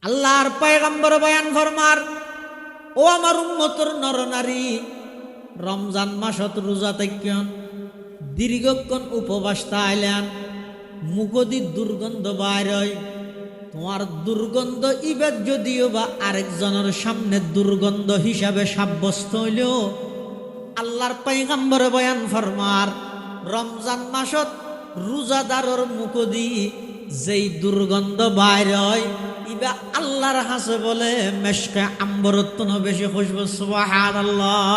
আল্লাহর পয়গম্বর বয়ান ফরমার, ও আমার উম্মতর নরনারী, রমজান মাসত রোজা থাকেন, দীর্ঘক্ষণ উপবাস তাইলেন, মুখদি দুর্গন্ধ বাইর হয়। তোমার দুর্গন্ধ ইবাদ যদিও বা আরেকজনের সামনে দুর্গন্ধ হিসাবে সাব্যস্ত হইলেও আল্লাহর পয়গম্বর বয়ান ফরমার, রমজান মাসত রোজাদারর মুখদি যেই দুর্গন্ধ বাইর হয় ইবা আল্লাহর হাসে বলে মেশকে আম্বরত্তন বেশি খুশবু। সুবহানাল্লাহ।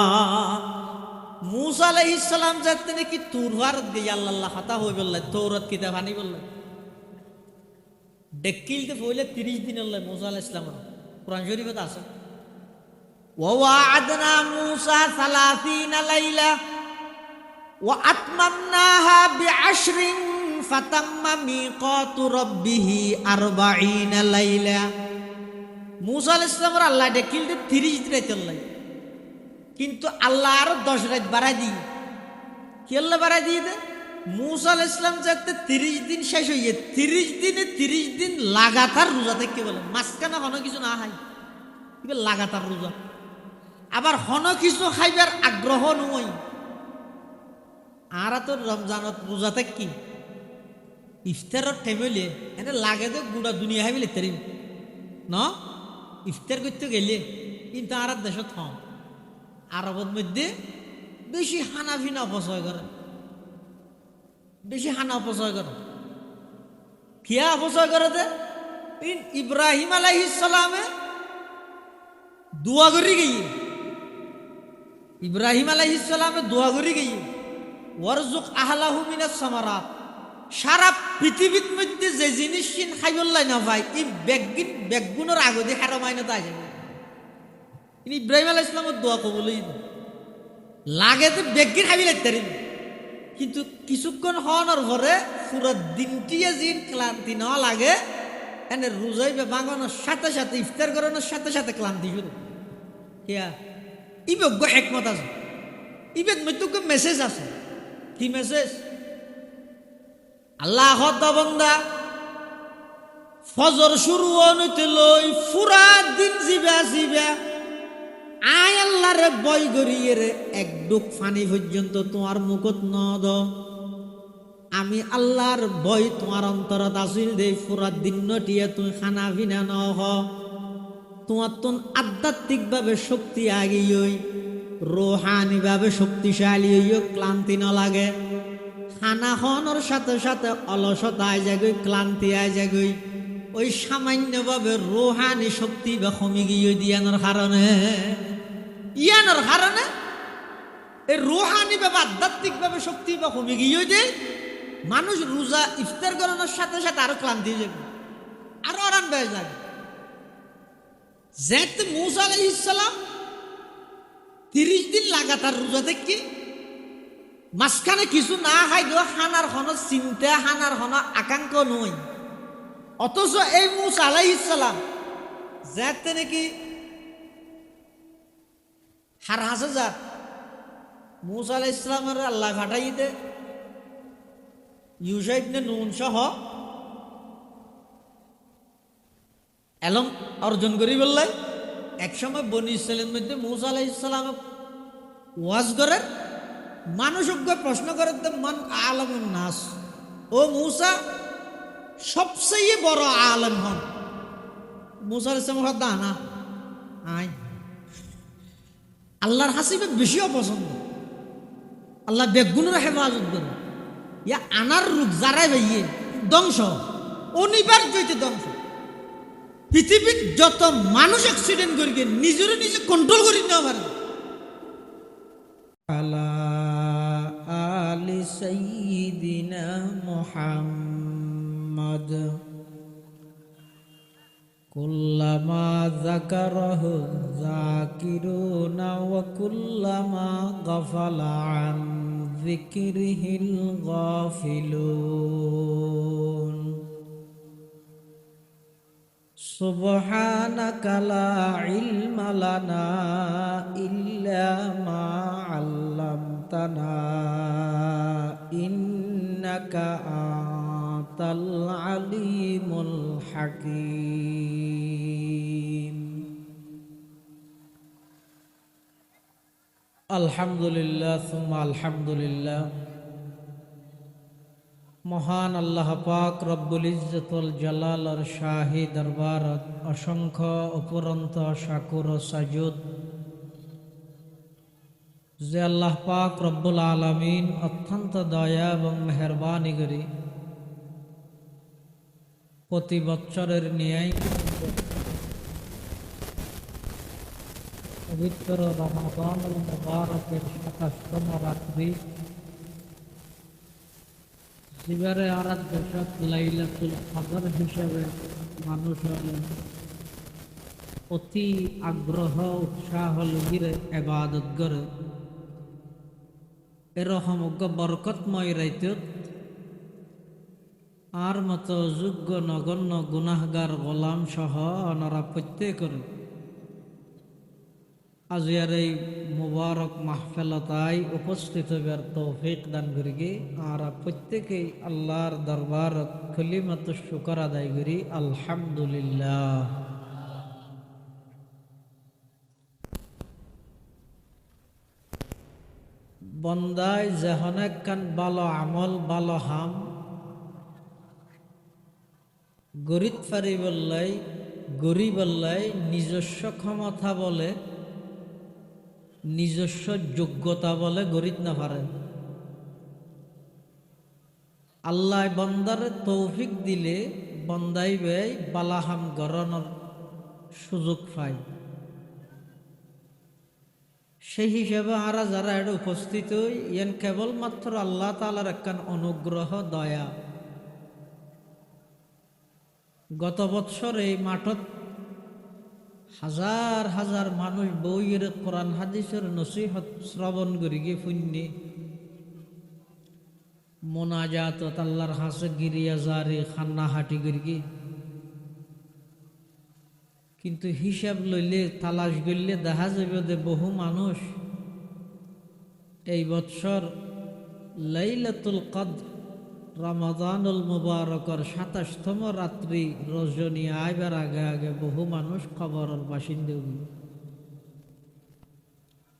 মুসা আলাইহিস সালাম যাতে নাকি তুরহার দিয়ে আল্লাহ হাতা হই বললে তৌরাত কিতাব আনি বললে ডেকিলতে ফইলে 30 দিন আল্লাহ মুসা আলাইহিস সালাম কোরআন শরীফে আছে, ওয়া ওয়া'আদনা মুসা 30 লাইলা ওয়া আতমামনাহা বি'আশরিন ফাতাম্মা মিকাতু রাব্বিহি 40 লাইলা। মুসা আলাইহিস সালামের আল্লাহ ডেকিলতে 30 দিন রাত আল্লাহ, কিন্তু আল্লাহ আরো 10 রাত বাড়াই দিই। কি আল্লাহ বাড়াই দিয়ে দেন? মুসা আলাইহিস সালাম যাতে 30 দিন শেষ হইয়ে 30 দিনে 30 দিন লাগাতার রোজা থেকে বলে, মাঝখানে হন কিছু না খাই, লাগাতার রোজা। আবার হন কিছু খাইবার আগ্রহ নয়। আর তো রমজানত রোজা থেকে ইফতারের টেবিলে এনে লাগে তো গুড়া দুনিয়া খাইলে তেরিম ন ইফতার করতে গেলে, কিন্তু আর দেশত হন আরবের মধ্যে বেশি হানাফিনা অপচয় করে, বেশি হানা অপচয় করে। কিয়া অপচয় করে দে? ইব্রাহিম আলাইহিস সালামে দোয়া করি গিয়ে, ইব্রাহিম আলাইহিস সালামে দোয়া করি গিয়ে ওয়ারজুক আহলাহু মিনাস সামারাত, সারা পৃথিবীর মধ্যে যে জিনিস খাইবল্লাই না ভাই এই বেগুনের আগদি হারামাইনা তাই যাবে। ইব্রাহিম আলাইহিস সালামের দোয়া কবুলই লাগে তো বেগিন খাবি লাগতে, কিন্তু কিছুক্ষণ হওয়ার পরে পুরো দিনটিয়ে জিন ক্লান্তি না লাগে, এনে রোজাইবে ভাঙানোর সাথে সাথে ইফতার করানোর সাথে সাথে ক্লান্তি শুরু। কিয়া ইবেগ একমত আছে, ইবেগ মধ্যে মেসেজ আছে। কি মেসেজ? আল্লাহ বন্দা ফজর শুরু হইতে লই পুরা দিন জিবা আয় আল্লাহরে বই গড়িয়ে রে এক ডুক ফানি পর্যন্ত তোমার মুখত ন দ, আমি আল্লাহর বই তোমার অন্তরত আসিল দে। পুরা দিন নটিয়ে তুমি খানা পিনা ন হ, তোমার তো আধ্যাত্মিক ভাবে শক্তি আগিয়ে রোহানি ভাবে শক্তিশালী হইও, ক্লান্তি ন লাগে। খানা খানোর সাথে সাথে অলসতা আয় যাগই, ক্লান্তি আয় যাগই, ওই সামান্যভাবে রোহানি শক্তি বা কমি গিয়ে দিয়ানোর কারণে ইয়ানোর কারণে এই রোহানি ভাবে আধ্যাত্মিক ভাবে শক্তি বা কমি গিয়ে দেয়। মানুষ রোজা ইফতার করানোর সাথে সাথে আরো ক্লান্তি হয়ে যাবে, আরো আরাম বেশ লাগে। যেহেতু মুসা আলাইহিস সালাম 30 দিন লাগাতার রোজা থেকে মাঝখানে কিছু না খাই দেওয়া, হানার হন চিন্তা হানার হন আকাঙ্ক্ষ নয়। অথচ এই মুসা আলাইহিস সালাম যেতে নাকি হার হাসে যার মুসা আলাইহিস সালামের আল্লাহ ফাটাইতে ইউসা ইবনে নুন সহ এলম অর্জন করি বললে একসময় বনি ইসরাইলের মধ্যে মুসা আলাইহিস সালাম ওয়াজ করে মানুষজ্ঞ প্রশ্ন করে, মান আলমুন নাস, ও মুসা সবচেয়ে বড় আলেম হন। মুসা আলাইহিস সালাম দানা আয় আল্লাহর হাসিবে বেশি অপছন্দ, আল্লাহ বেগুনের হেফাজত করে। ইয়া আনার রূপ যারাই ভাইয়ে ধ্বংস, অনিবার্য ধ্বংস। পৃথিবীর যত মানুষ অ্যাক্সিডেন্ট করি নিজের নিজে কন্ট্রোল করি নেওয়া পারে। আলা আলি সাইয়্যিদিনা মুহাম্মদ কুল্লামা যাকারাহু যাকিরুনা ওয়া কুল্লামা গাফালা আন যিকরিহিল গাফিলুন। সুবহানাকা লা ইলমা লানা ইল্লা মা আল্লামতানা ইন্নাকা আনতাল আলিমুল হাকীম। আলহামদুলিল্লাহ সুম্মা আলহামদুলিল্লাহ। মহান আল্লাহ পাক রব্বুল ইজ্জতুল জালালর শাহী দরবারত অসংখ্য অপুরন্ত শাকুর ও সাজুদ যে আল্লাহ পাক রব্বুল আলামিন অত্যন্ত দয়া এবং মেহরবানি করি প্রতি বৎসরের ন্যায় পবিত্র রমাদানুল মুবারকের ২৭তম রাত্রি এবারে আরাধ্য শত লাইলাতুল কদর হিসেবে মানুষ অতি আগ্রহ উৎসাহ লগিরে ইবাদত করে। এরকম বরকতময় রাইতত আর মতো যোগ্য নগণ্য গুনাহগার গোলাম সহ ওনারা প্রত্যেকের আজিয়ার এই মুবারক মাহফিলতায় উপস্থিত হবার তৌফিক দান করি। আর প্রত্যেকেই আল্লাহর দরবার কলিমাত শুকর আদায় করি আলহামদুলিল্লাহ। বন্দায় যেহনে কান ভালো আমল ভালো হাম গরিব ফারি বললাই গরিব বললাই নিজস্ব ক্ষমতা বলে নিজস্ব যোগ্যতা বলে গরিব না পারে। আল্লাহ বন্দার তৌফিক দিলে বন্দাই বেই বালাহাম গরণের সুযোগ পায়। সেই হিসাবে আরা যারা এটা উপস্থিত হই ইয়ান কেবলমাত্র আল্লাহ তাআলার একখান অনুগ্রহ দয়া। গত বৎসর এই মাঠত হাজার হাজার মানুষ বইয়ের কোরআন হাদিসের নসিহত শ্রবণ করি গিয়ে পুণ্যে মোনাজাত আল্লাহর হাসে গিরিয়া জারি খান্না হাঁটি করি গিয়ে। কিন্তু হিসাব লইলে তালাশ করলে দেখা যাবে যে বহু মানুষ এই বৎসর লাইলাতুল কদর রমাদানুল মুবারকর ২৭তম রাত্রি রজনী আইবার আগে আগে বহু মানুষ কবরের বাসিন্দা হইল।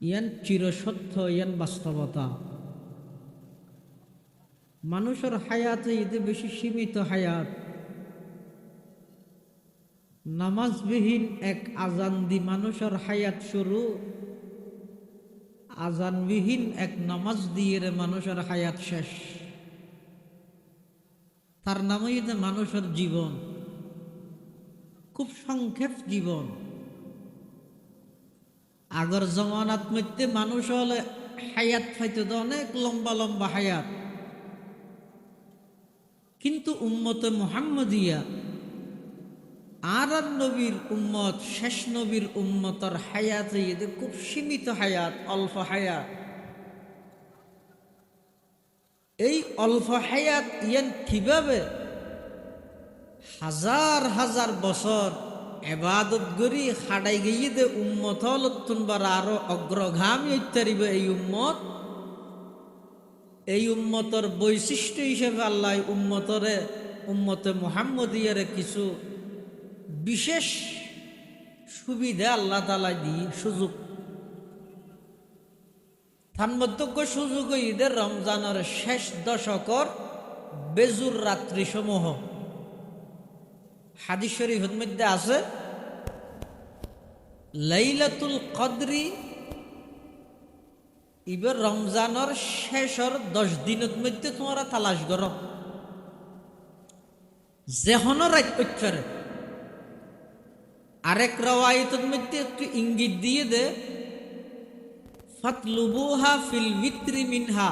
ইয়ান চিরসত্য, ইয়ান বাস্তবতা। মানুষের হায়াতে ঈদে বেশি সীমিত হায়াত। নামাজবিহীন এক আজান দি মানুষের হায়াত শুরু, আজানবিহীন এক নামাজ দিয়ে মানুষের হায়াত শেষ। তার নামই মানুষের জীবন, খুব সংক্ষেপ জীবন। আগর জমানাত মধ্যে মানুষ হলে হায়াত পাইতো অনেক লম্বা লম্বা হায়াত, কিন্তু উম্মতে মুহাম্মদিয়া আর নবীর উম্মত শেষ নবীর উম্মতর হায়াতে খুব সীমিত হায়াত, অল্প হায়াত। এই অল্প হায়াত ইয়ান কিভাবে হাজার হাজার বছর এবাদত করি খাড়াই গিয়ে দে উম্মত লত্তুনবার আরো অগ্রগামী ইত্যাদিবে। এই উম্মতর বৈশিষ্ট্য হিসেবে আল্লাহ উম্মতে মুহাম্মদিয়ারে কিছু বিশেষ সুবিধা আল্লাহ তাআলা দিয়ে সুযোগ। থানমধ্যজ্ঞ সুযোগ ঈদের রমজানের শেষ দশকর বেজুর রাত্রি সমূহ হাদিস শরীফের মধ্যে আছে লাইলাতুল কদরি ইবের রমজানের শেষর 10 দিনের মধ্যে তোমরা তালাশ করো যেহনো রাত উঠছে। আরেক রাওয়ায়াতের মধ্যে একটু ইঙ্গিত দিয়ে দে ফাতলুবুহা ফিল বিত্রি মিনহা,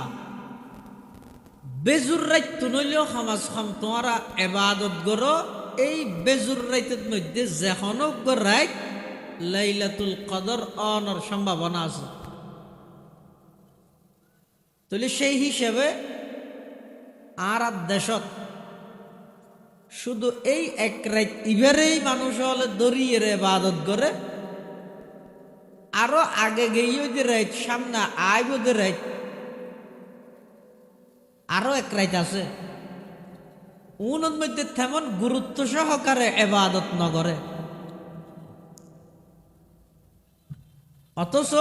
বেজুর রাত তুনলেও সমাজ খাম তোমরা ইবাদত করো এই বেজুর রাতের মধ্যে যেহনো রাত লাইলাতুল কদর অনার সম্ভাবনা আছে। তাহলে সেই হিসেবে আর দেশত শুধু এই এক রাত ইবারেই মানুষ হলে দরিয়ে ইবাদত করে, আরো আগে গিয়ে যে রাত সামনে আইব যে রাত আরো এক রাত আছে, উনের মধ্যে তেমন গুরুত্ব সহকারে ইবাদত নগরে। অথচ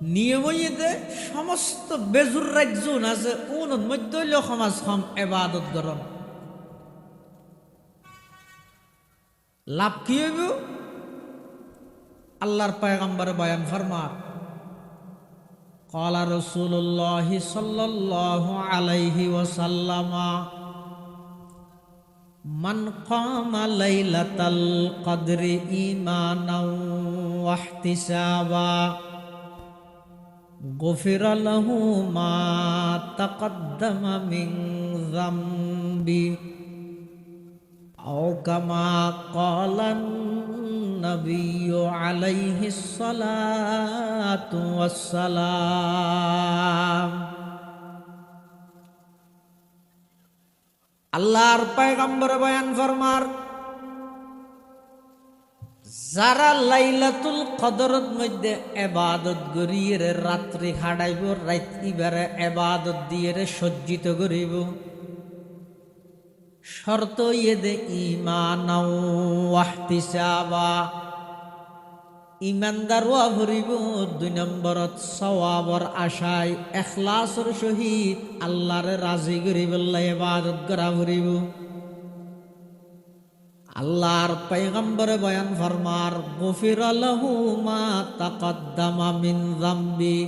নিয়মইতে সমস্ত বেজুর রাজ্য আছে কোন মধ্যে হইল সমাজ হম এবাদত গরম লাভ কি হইব আল্লাহর পয়গম্বর বয়ান ফরমার ক্বালা রাসূলুল্লাহ সাল্লাল্লাহু আলাইহি ওয়াসাল্লাম মান কামা লাইলাতাল কদরি ঈমানাও ওয়া ইহতিসাবা গুফিরা লাহু মা তাকদ্দামা মিন যামবি আও কামা ক্বালান নবিয়্যু আলাইহিস সালাতু ওয়াস সালাম। আল্লাহর পয়গম্বর বয়ান ফরমার যারা লাইলাতুল কদরের মধ্যে ইবাদত করিয়ে রাত্রি খাড়াইব রাত ইবারে ইবাদত দিয়ে সজ্জিত করিব শর্ত ইয়েদে ঈমানাও ওয়া ইহতিসাবা ইমানদার ওয়া ভরিব দুই নম্বরত সওয়াবর আশায় ইখলাসের সহিত আল্লাহরে রাজি করিবল্লা ইবাদত করা ভরিব। আল্লাহর পয়গম্বর বয়ান ফরমার গুফিরা লাহু মা তাকদ্দামা মিন যামবি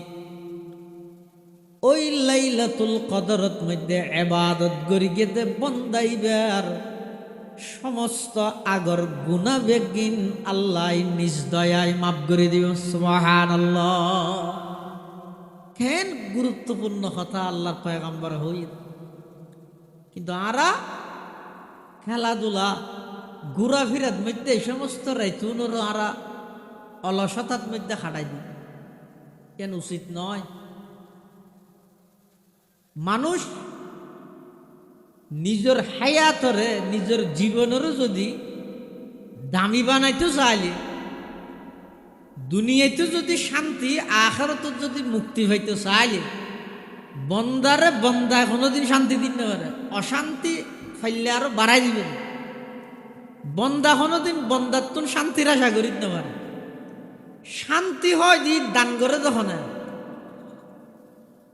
ওই লাইলাতুল কদরত মধ্যে ইবাদত করি গেতে বন্দাইবার সমস্ত আগর গুনাহ বেগিন আল্লাহ নিজ দয়ায় মাফ করে দিব সুবহানাল্লাহ। কেন গুরুত্বপূর্ণ কথা আল্লাহর পয়গম্বর হই কিন্তু আরা খেলাধুলা ঘোরাফেরার মধ্যে সমস্ত রাইতুনর আরা অলসতার মধ্যে খাটাই দিই কেন উচিত নয়। মানুষ নিজের হায়াতরে নিজের জীবনেরও যদি দামি বানাইতে চাইলে দুনিয়াতে যদি শান্তি আখিরাতে যদি মুক্তি হইতে চাইলে বন্দারে বন্দা কোনোদিন শান্তি দিতে পারে অশান্তি ফাইলে আরো বাড়াই দিবে বন্দা কোনোদিন বন্দার তুন শান্তির আশা করি দিতে পারে শান্তি হয় দি দান করে যখন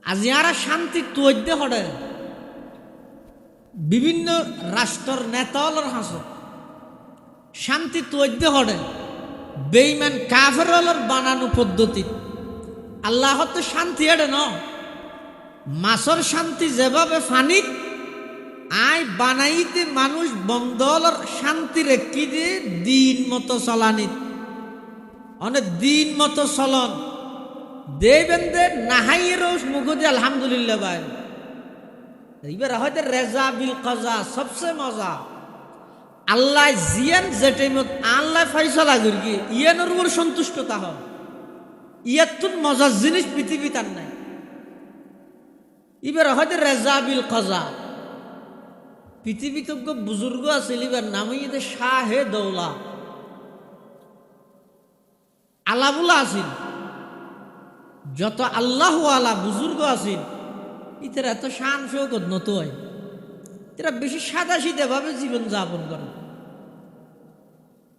আজি আর শান্তি তৈদ্য হড়ে বিভিন্ন রাষ্ট্রের নেতালর হাস শান্তি তৈদ্য হড়ে বেঈমান কাফেরলর বানানো পদ্ধতি আল্লাহ তো শান্তি এড়ে ন মাছর শান্তি যেভাবে ফানিত আই বানাইতে মানুষ বন্দলর শান্তি রেখি দিয়ে দিন মতো চলানিত অনেক দিন মতো চলন দেবেন্দে নাহাইয়ের মুখে আলহামদুলিল্লাহ ভাই এবার হয়তো রেজা বিল কাজা সবচেয়ে মজা আল্লাহ জিয়ান যে টাইমত আল্লাহ ফয়সালা করি ইয়ানোর উপর সন্তুষ্টতা হয় ইয়াতুন মজার জিনিস পৃথিবী তার নাই এবার হয়তো রেজা বিল কাজা পৃথিবীতে বুজুর্গ আছে এবার নামই শাহে দৌলা আলাবুলা আছিল যত আল্লাহ আলা বুজুর্গ আছিল ইতারা এত শান শৌকত নত হয় এরা বেশি সাদা সিধে ভাবে জীবন যাপন করে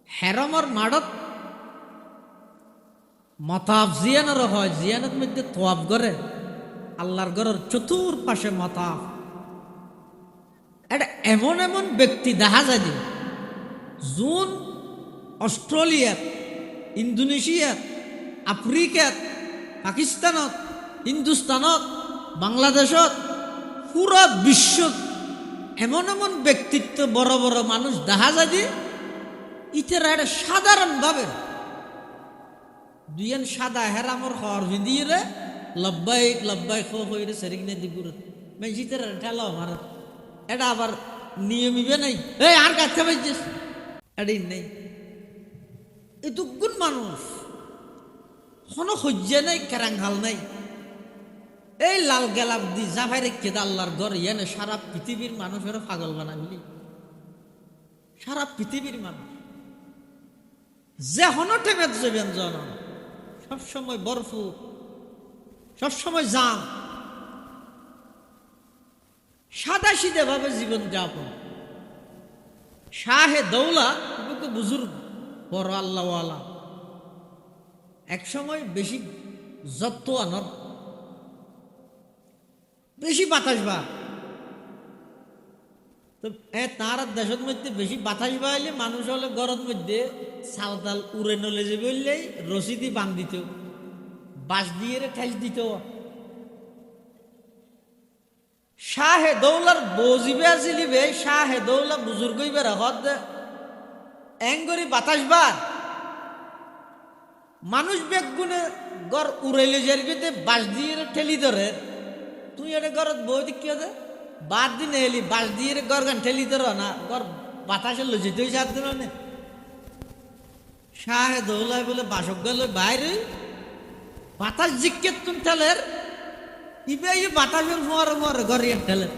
হেরমর মাড়ত মতাফ জিয়ানের হয় জিয়ানের মধ্যে তোয়াব করে আল্লাহর ঘরের চতুর্পাশে মতাফ এটা এমন এমন ব্যক্তি দেখা যায় যে জুন অস্ট্রেলিয়াত ইন্দোনেশিয়াত আফ্রিকাত পাকিস্তানত হিন্দুস্তানত বাংলাদেশত পুরো বিশ্ব এমন এমন ব্যক্তিত্ব বড় বড় মানুষ দেখা যায় যে ইতারা এটা সাধারণভাবে দুইজন সাদা হেরামর হর ভিদিয়ে রে লব্বাইক লব্বাইক হইরে সেরিগনে দিগুর মেজিতের ঠেলা আমার এটা আবার নিয়মিবে নাই এই আর কাছে পাইছিস এটাই নেই এটুকুন মানুষ কোনো সহ্য নাই কেরাঙ্গাল নাই এই লাল গেলাপ দি জাফাই রেখে আল্লাহর ঘর ইয়ানে সারা পৃথিবীর মানুষের পাগল বানাবি সারা পৃথিবীর মানুষ যে হন টেমের যে ব্যঞ্জন সবসময় বরফু সবসময় জাম সাদা সিধে ভাবে জীবন যাপন শাহে দৌলা বুজুর্গ বড় আল্লাহওয়ালা এক সময় বেশি যত আনর বেশি বাতাস বা তো তার দেশের মধ্যে বেশি বাতাস বাইলে মানুষ হলে গরম মধ্যে চাল তাল উড়ে নলে যে বললেই রশি দিয়ে বান দিত, বাঁশ দিয়ে ঠেস দিত। শাহে দৌলার বজিবে আসিলিবে শাহে দৌলা বুজুর্গ হদ এঙ্গরি বাতাস বার মানুষ বেগুনে গড় উড়াইলে যারিতে বাঁশ দিয়ে ঠেলি ধরে তুই এটা গড়ত বই দিক কি হতে বাদ দিন এলি বাঁশ দিয়ে গড় গান ঠেলি ধর না গড় বাতাসে লজি তুই সাত দিন নে শাহে দৌলায় বলে বাসক গেল বাইরে বাতাস জিজ্ঞেস তুমি ঠেলের ইবে এই বাতাসের ফোয়ারে ফোয়ারে ঘরে ঠেলে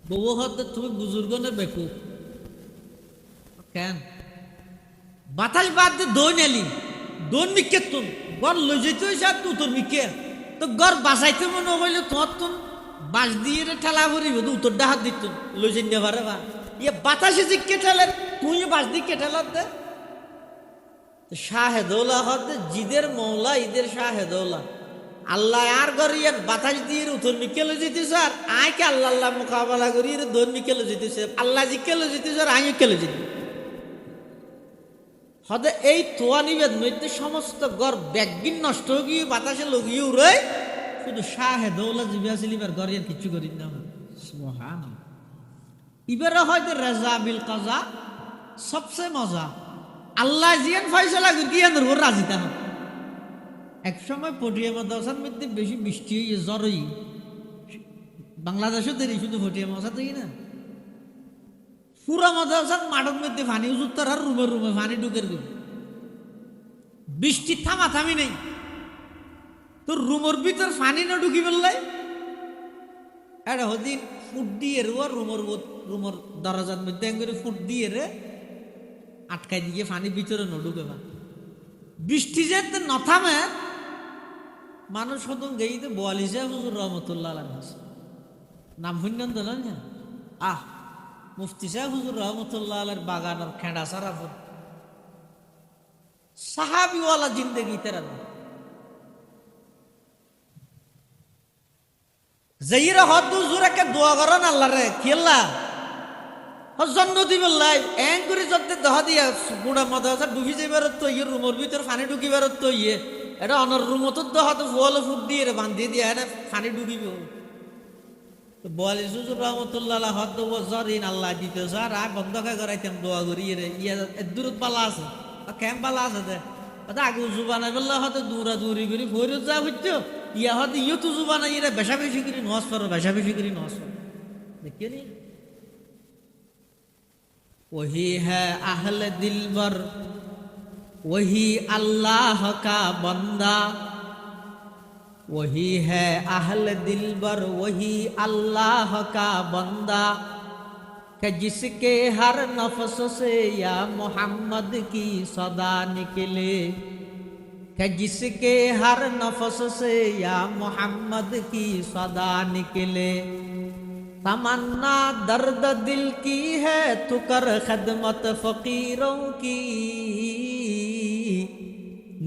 বউ হতে তুমি বুজুর্গ নে বেকু কেন বাতাস বাদ দিয়ে দৌন এলি দৌন মিকে তুন গড় লই যেতে হয়েছে আর তুই তোর মিকে তো গড় বাসাইতে মনে হইলে তোর তুন বাঁশ দিয়ে ঠেলা ভরিব তো উত্তর ডাহাত দিত লই যেতে পারে বা ইয়ে বাতাসে যে কেটালেন তুই বাঁশ দিয়ে কেটালার দে শাহেদৌলা হতে জিদের মৌলা ঈদের শাহেদৌলা আল্লাহ আর গড় ইয়ে বাতাস দিয়ে উত্তর মিকে লই যেতেছে আর আয়কে আল্লাহ আল্লাহ মোকাবেলা করি দৌন মিকে লই যেতেছে আল্লাহ জি কেলো যেতেছে আর আই কেলো যেতে হদে এই তোয়া নিবেদ মধ্যে সমস্ত গড় ব্যাগিন নষ্ট গিয়ে বাতাসে লগিয়ে উড়ে শুধু শাহে দৌলা জিবি আসিল এবার গড় আর কিছু করি না সুবহানাল্লাহ। এবারে হয়তো রেজা বিল কাজা সবচেয়ে মজা আল্লাহ জিয়ান ফয়সালা গিয়ে ওর রাজি তা এক সময় পটিয়া মাদ্রাসার মধ্যে বেশি বৃষ্টি হয়ে জ্বরই বাংলাদেশও দেরি শুধু পটিয়া মাদ্রাসা থেকে না পুরা মাদ্রাসার মাঠের মধ্যে পানি উজুত্তর আর রুমে রুমে পানি ঢুকের গুলো বৃষ্টি থামা থামি নেই তোর রুমের ভিতর পানি না ঢুকি বললাই এটা হদিন ফুট দিয়ে রুমের দরজার মধ্যে করে ফুট দিয়ে রে আটকাই দিয়ে পানি ভিতরে ন ঢুকে বা বৃষ্টি যে ন থামে মানুষ হতন গেইতে বোয়ালিশে হুজুর রহমতুল্লাহ নাম শুনলেন তো না আহ মুফতি সাহেব হুজুর রহমতুল্লাহ আলের বাগান আর খেঁড়া সারাফুর সাহাবিওয়ালা জিন্দগি তেরা যাইরা হদ জুরাকে দোয়া করেন আল্লাহ রে খেললা জন্ম দিবল্লাই এং করে যদি দহ দিয়া গুড়া মাদ্রাসা ডুবি যাইবার তো ইয়ে রুমের ভিতর পানি ঢুকিবার তো ইয়ে এটা অনর রুমত দহত ফুয়ালে ফুট দিয়ে বান্ধি দিয়া এটা পানি ঢুকিব বলে হুজুর রহমতুল্লাহ হদ জরিন আল্লাহ দিতে স্যার আর বন্ধ খাই করাইতাম দোয়া করি রে ইয়া দূরত পালা আছে ক্যাম্প পালা আছে দে আগে উজু বানাই বললে হয়তো দূরা দূরি করি ফরিদ যা বুঝছো ইয়া হয়তো ইয়ে তো উজু বানাই এরা বেশা বেশি করি নস করো বেশা বেশি করি নস করো দেখিয়ে নি वही है अहल दिलबर वही अल्लाह का बंदा वही है अहल दिलबर वही अल्लाह का बंदा कि जिसके हर नफ्स से या मोहम्मद की सदा निकले कि जिसके हर नफ्स से या मोहम्मद की सदा निकले तमन्ना दर्द दिल की है तू कर खदमत फकीरों की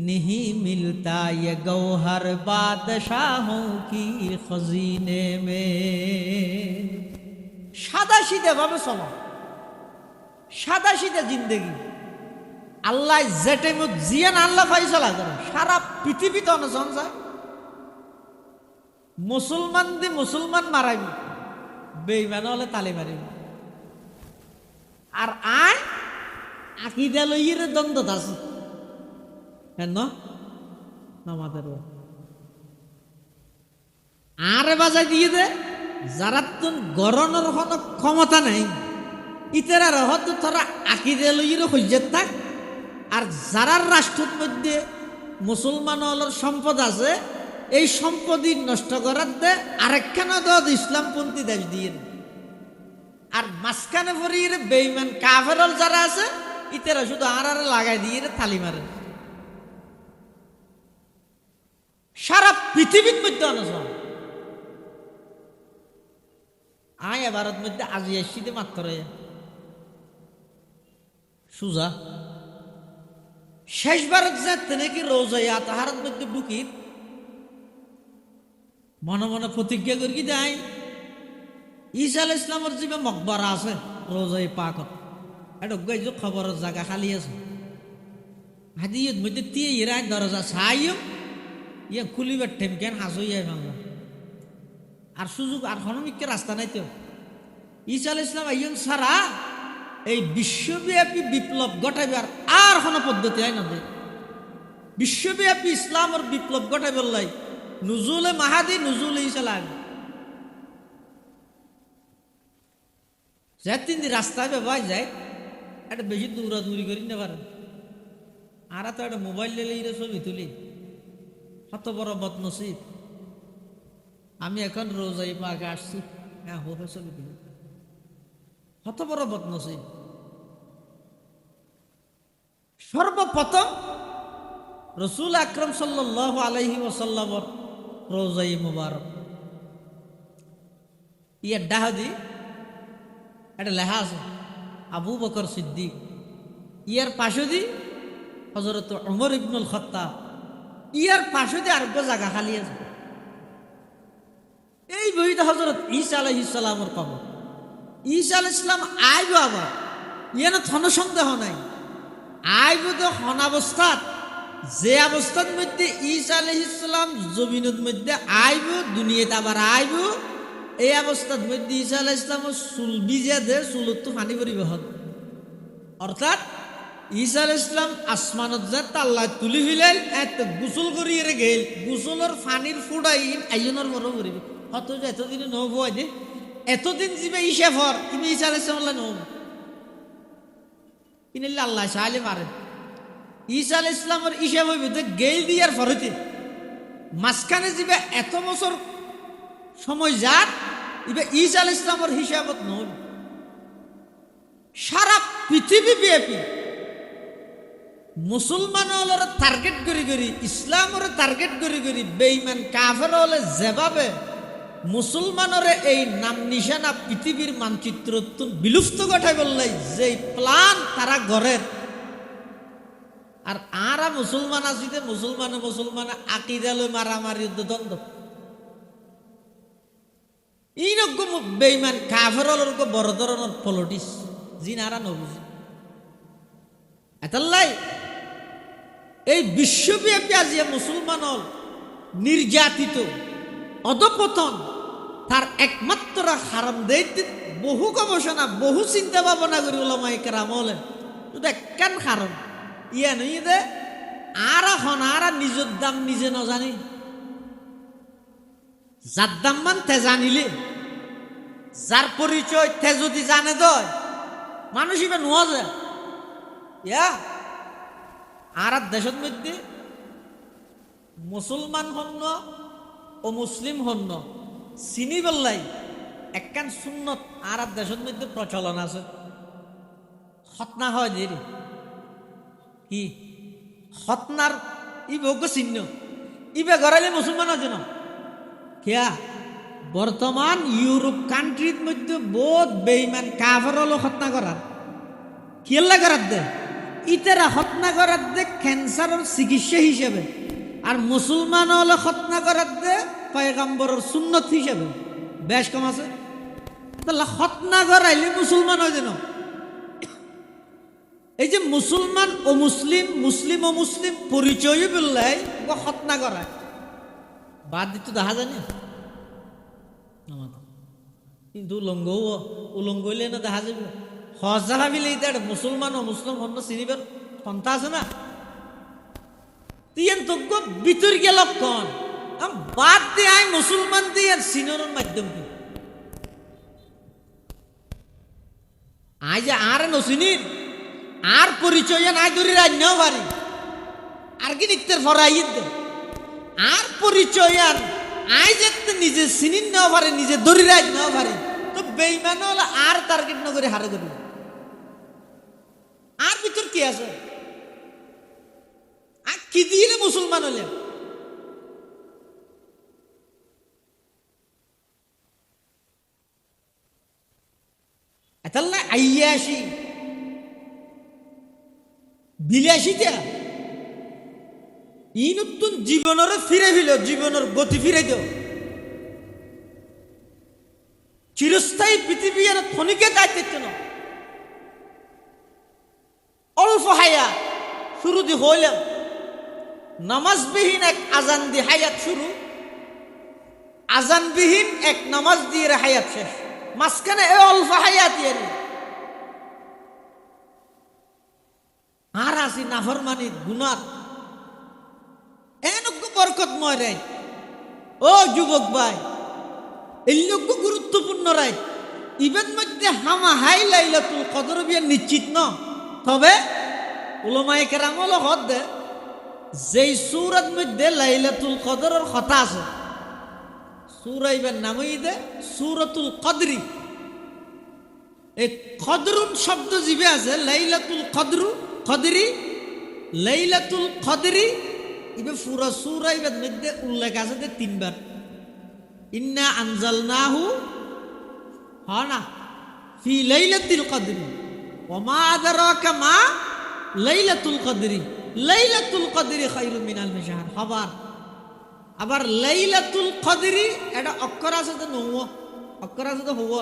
नहीं मिलता ये गौहर बादशाहों की खजीने में সাদা সিধে ভাবে চলো সাদা সিধে জিন্দেগি আল্লাহ যেটে মুখ জিয়ান আল্লাহ ফাইসলা করে সারা পৃথিবীতে অনুসরণ যায় মুসলমান দি মুসলমান মারাইবি বেঈমান হলে তালে মারিব আর আয় আকিদা লইয়ের দ্বন্দ্ব আছে হ্যাঁ আমাদের আরে বাজাই দিয়ে দে যারা তো গরনের কোনো ক্ষমতা নাই ইতারা রহত তোরা আকিদা লইয়ের হইজে থাক আর যারার রাষ্ট্রের মধ্যে মুসলমান হলের সম্পদ আছে এই সম্পত্তি নষ্ট করার দে আরেকখানা দল ইসলামপন্থী দেশ দিয়ে আর মাঝখানে পড়িয়ে বেঈমান কাফেরল যারা আছে ইতারা শুধু আর লাগাই দিয়ে থালি মারে সারা পৃথিবীর মধ্যে অনুসরণ আয় ভারত মধ্যে আজি আসিতে মাত্র সুজা শেষবারত যাতে নাকি রোজাইয়া তাহার মধ্যে ঢুকি মনে মনে প্রতিজ্ঞা করি দেয় ঈসা আলাইহিস ইসলামের যে মকবরা আছে রোজাই পাকত এটা গইজ খবরের জায়গা খালি আছে হাদিয়ত মধ্যে দিয়ে ইরাই দরজা ছাইও ইয়ে খুলিবার টেম কেন হাসইয়াই বাংলা আর সুযোগ আর হনমিককে রাস্তা নাই তো ঈসা আলাইহিস ইসলাম আইয়ন সারা এই বিশ্বব্যাপী বিপ্লব ঘটাইবার আর কোনো পদ্ধতি হয় না দে বিশ্বব্যাপী ইসলামের বিপ্লব ঘটাইবার লাই নুজুলে মাহাদি নুজুলে ঈসা লাগে যেদিন রাস্তায় বেবাই যায় একটা বেশি দৌড়াদৌড়ি করি না পারেন আর তো একটা মোবাইল লেলে ইরে ছবি তুলি কত বড় বদনসিব আমি এখন রোজাই পাকে আসছি হ্যাঁ হোফে ছবি তুলি কত বড় বদনসিব সর্বপ্রথম রসুল আকরম সাল্লাল্লাহু আলাইহি ওয়াসাল্লামর রোজাই মুবারক ইয়ার ডাহাদি একটা লেখা আছে আবু বকর সিদ্দিক ইয়ার পাশে দি হযরত ওমর ইবনুল খাত্তাব ইয়ার পাশে দি আরেকটা জায়গা খালি আছে এই বইটা হযরত ঈসা আলাইহিস সালামের কবর ঈসা আলাইহিস সালাম আইব আবার ইয়ানো থন সন্দেহ নাই আইব তো অনাবস্থাত যে অবস্থার মধ্যে ঈসা আলাইহিস সালাম জমিনের মধ্যে আইব দুনিয়াতে আবার আইব এই অবস্থার মধ্যে ঈসা আলাইহিস সালামের চুল ভিজে দে চুলত তো পানি পরিব হল অর্থাৎ ঈসা আলাইহিস সালাম আসমানত যাত আল্লাহ তুলি ফেলেন এত গোসল করিয়ে গেল গোসলের পানির ফুটাই আইজনের মরো করিবে হত যে এতদিন নবুয়াই দে এতদিন যাবে ঈসা ফর তুমি ঈসা আলাইহিস সালাম নব কিনলে আল্লাহ চাইলে পারেন ঈসা আলাইহিস সালামের ঈসা হইবে তো গেল দিয়ার ফরতে মাঝখানে যাবে এত বছর সময় যাক ইবে ঈসা আলাইহিস সালামের হিসাবত নয় সারা পৃথিবী ব্যাপী মুসলমান হলের টার্গেট করি করি ইসলামের টার্গেট করি করি বেঈমান কাফের হলে যেভাবে মুসলমানের এই নাম নিশানা পৃথিবীর মানচিত্র বিলুপ্ত ঘটাই বললাই যে প্লান তারা গড়ের আর আরা মুসলমান আছি যে মুসলমান আকিদালে মারামারি দ্বন্দ্ব এইরকম বেঈমান কাফের হলের বড় ধরনের পলিটিক্স জিনারা নবুঝি এতাল্লাই এই বিশ্বব্যাপী আজিয়া মুসলমান হল নির্যাতিত অধপতন তার একমাত্র হারাম দেইতে বহু গবেষণা বহু চিন্তা ভাবনা করি ওলামায়ে কেরাম হলেন শুধু একখান কারণ ইয়া নই দে আরা নিজের দাম নিজে ন জানি যার দাম মান তে জানিলে যার পরিচয় তে যদি জানে দয় মানুষ ইবে নোয়া যায় ইয়া আর দেশের মধ্যে মুসলমান হন্য ও মুসলিম হন্য চিনি বললাই একখান সুন্নত আর দেশের মধ্যে প্রচলন আছে খতনা হয় দেরি কি খতনার ইবক চিহ্ন ইবে গড়াইলে মুসলমান আছে না কিয়া বর্তমান ইউরোপ কান্ট্রির মধ্যে বহুত বেঈমান কাফের হলো খতনা করার কিল্লা করার দে ইতারা খতনা করার দে ক্যান্সারের চিকিৎসা হিসেবে আর মুসলমান হলো খতনা করার দে পয়গম্বরের সুন্নত হিসেবে বেশ কম আছে তাহলে খতনা করাইলে মুসলমান হয় যেন এই যে মুসলমান ও মুসলিম মুসলিম ও মুসলিম পরিচয় বললে খতনা করায় বাদ দিতে দেখা যায় না কিন্তু উলঙ্গ হইলে না দেখা যাবে হজা ভাবিলে মুসলমান ও মুসলিম হন্য চিনিবার পন্থা আছে না তিয়েন তোক বিতর্কে লক্ষণ বাদ দিয়ে আই মুসলমান দিয়ে চিনর মাধ্যম কি আই যে আর নচিনির আর পরিচয় নাই ধরি রাজনাও পারি আর কি নিত্যের ফরাই দে আর পরিচয় আর আই যে নিজে চিনি নেওয়া পারে নিজে ধরি রাজ নেওয়া পারে তো বেইমান হলে আর টার্গেট না করে হারে করবে আর ভিতর কি আছে আর কি দিয়ে মুসলমান হলে এতাল্লা আইয়াসি বিলাসিতা ই নতুন জীবনের ফিরে ফিল, জীবনের গতি ফিরে দিও। চিরস্থায়ী পৃথিবী আর ক্ষণিকে দায়িত্ব না। অল্প হায়া শুরু দি হইলাম, নামাজবিহীন এক আজান দি হায়াত শুরু, আজানবিহীন এক নামাজ দিয়ে হায়াত শেষ। মাঝখানে এ অল্প হায়াত আর আসি নাফরমানি গুনার এনক বরকতময় রায়। ও যুবক ভাই, এই লোক গুরুত্বপূর্ণ রায়। ইভেন মধ্যে হামা হাই লাইলাতুল কদর বিয়ে নিশ্চিত ন, তবে উলামায়ে কেরাম হলো হদ দে যেই সূরার মধ্যে লাইলাতুল কদরের কথা আছে, সূরা ইবেন নামই দে সূরাতুল কদরি। এই কদরুন শব্দ জিবে আছে, লাইলাতুল কদরু কদরি, লাইলাতুল কদরি ইবে পুরা সূরা ইবেন মধ্যে উল্লেখ আছে যে 3 বার। ইন্না আনজালনাহু হানা ফি লাইলাতুল কদরি ওয়া মা আদরাকা মা লাইলাতুল কদরি, লাইলাতুল কদরি খায়রুম মিনাল শাহর। আবার লাইলাতুল কদরি এটা অক্ষর আছে তো নও, অক্ষর আছে তো হব,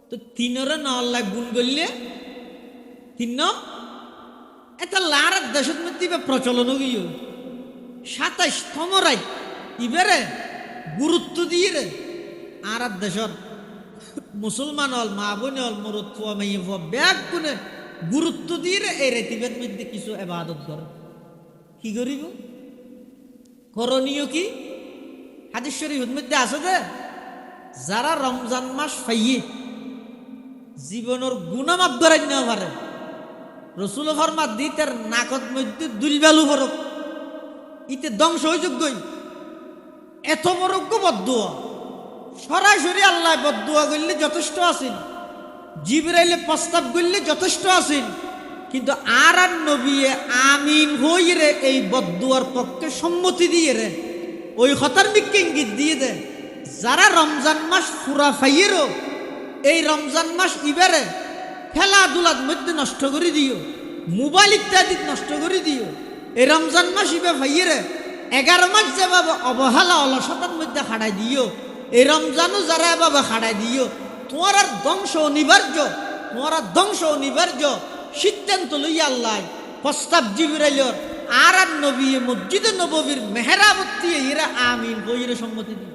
তো 3 9 গুণ করলে 3 এটা লার দেশের মধ্যে প্রচলন গিয়ে 27তম রাত ইবারে গুরুত্ব দিয়ে রে। আর দেশের মুসলমান হল, মা বোন হল, মরুত ব্যাগ গুনে গুরুত্ব দিয়ে রে এই রেতিবের মধ্যে কিছু ইবাদত করে। কি করিব করণীয় কি? হাদিস শরীফের মধ্যে আছে যে যারা রমজান মাস পাইয়ে জীবনের গুনাহ মাফ করে না পারে, রসুল ফরমাত দিতের নাকত মধ্যে দুলবালু ফরক ইতে ধ্বংস হইযোগ্যই। এত বড় বদদুয়া সরাসরি আল্লাহ বদদুয়া করলে যথেষ্ট আছেন, জিবরাইলে প্রস্তাব করলে যথেষ্ট আছেন, কিন্তু আর নবী আমিন হই রে এই বদদুয়ার পক্ষে সম্মতি দিয়ে রে ওই হতার মিকে ইঙ্গিত দিয়ে দে যারা রমজান মাস পুরা ফাইয়েরও এই রমজান মাস ইবারে খেলাধুলার মধ্যে নষ্ট করে দিও, মোবাইল ইত্যাদি নষ্ট করে দিও। এই রমজান মাস ইবে ফাইয়েরে 11 মাস যেভাবে অবহেলা অলসতার মধ্যে খাড়াই দিও, এই রমজানও যারা এভাবে খাড়াই দিও, তোমার আর ধ্বংস অনিবার্য, তোমার আর ধ্বংস অনিবার্য। সিদ্ধান্ত লইয়া আল্লাহ প্রস্তাব জিবরাইলের আর নবী মসজিদে নববীর মেহরাবতী এরা আমিন বইরে সম্মতি দিই।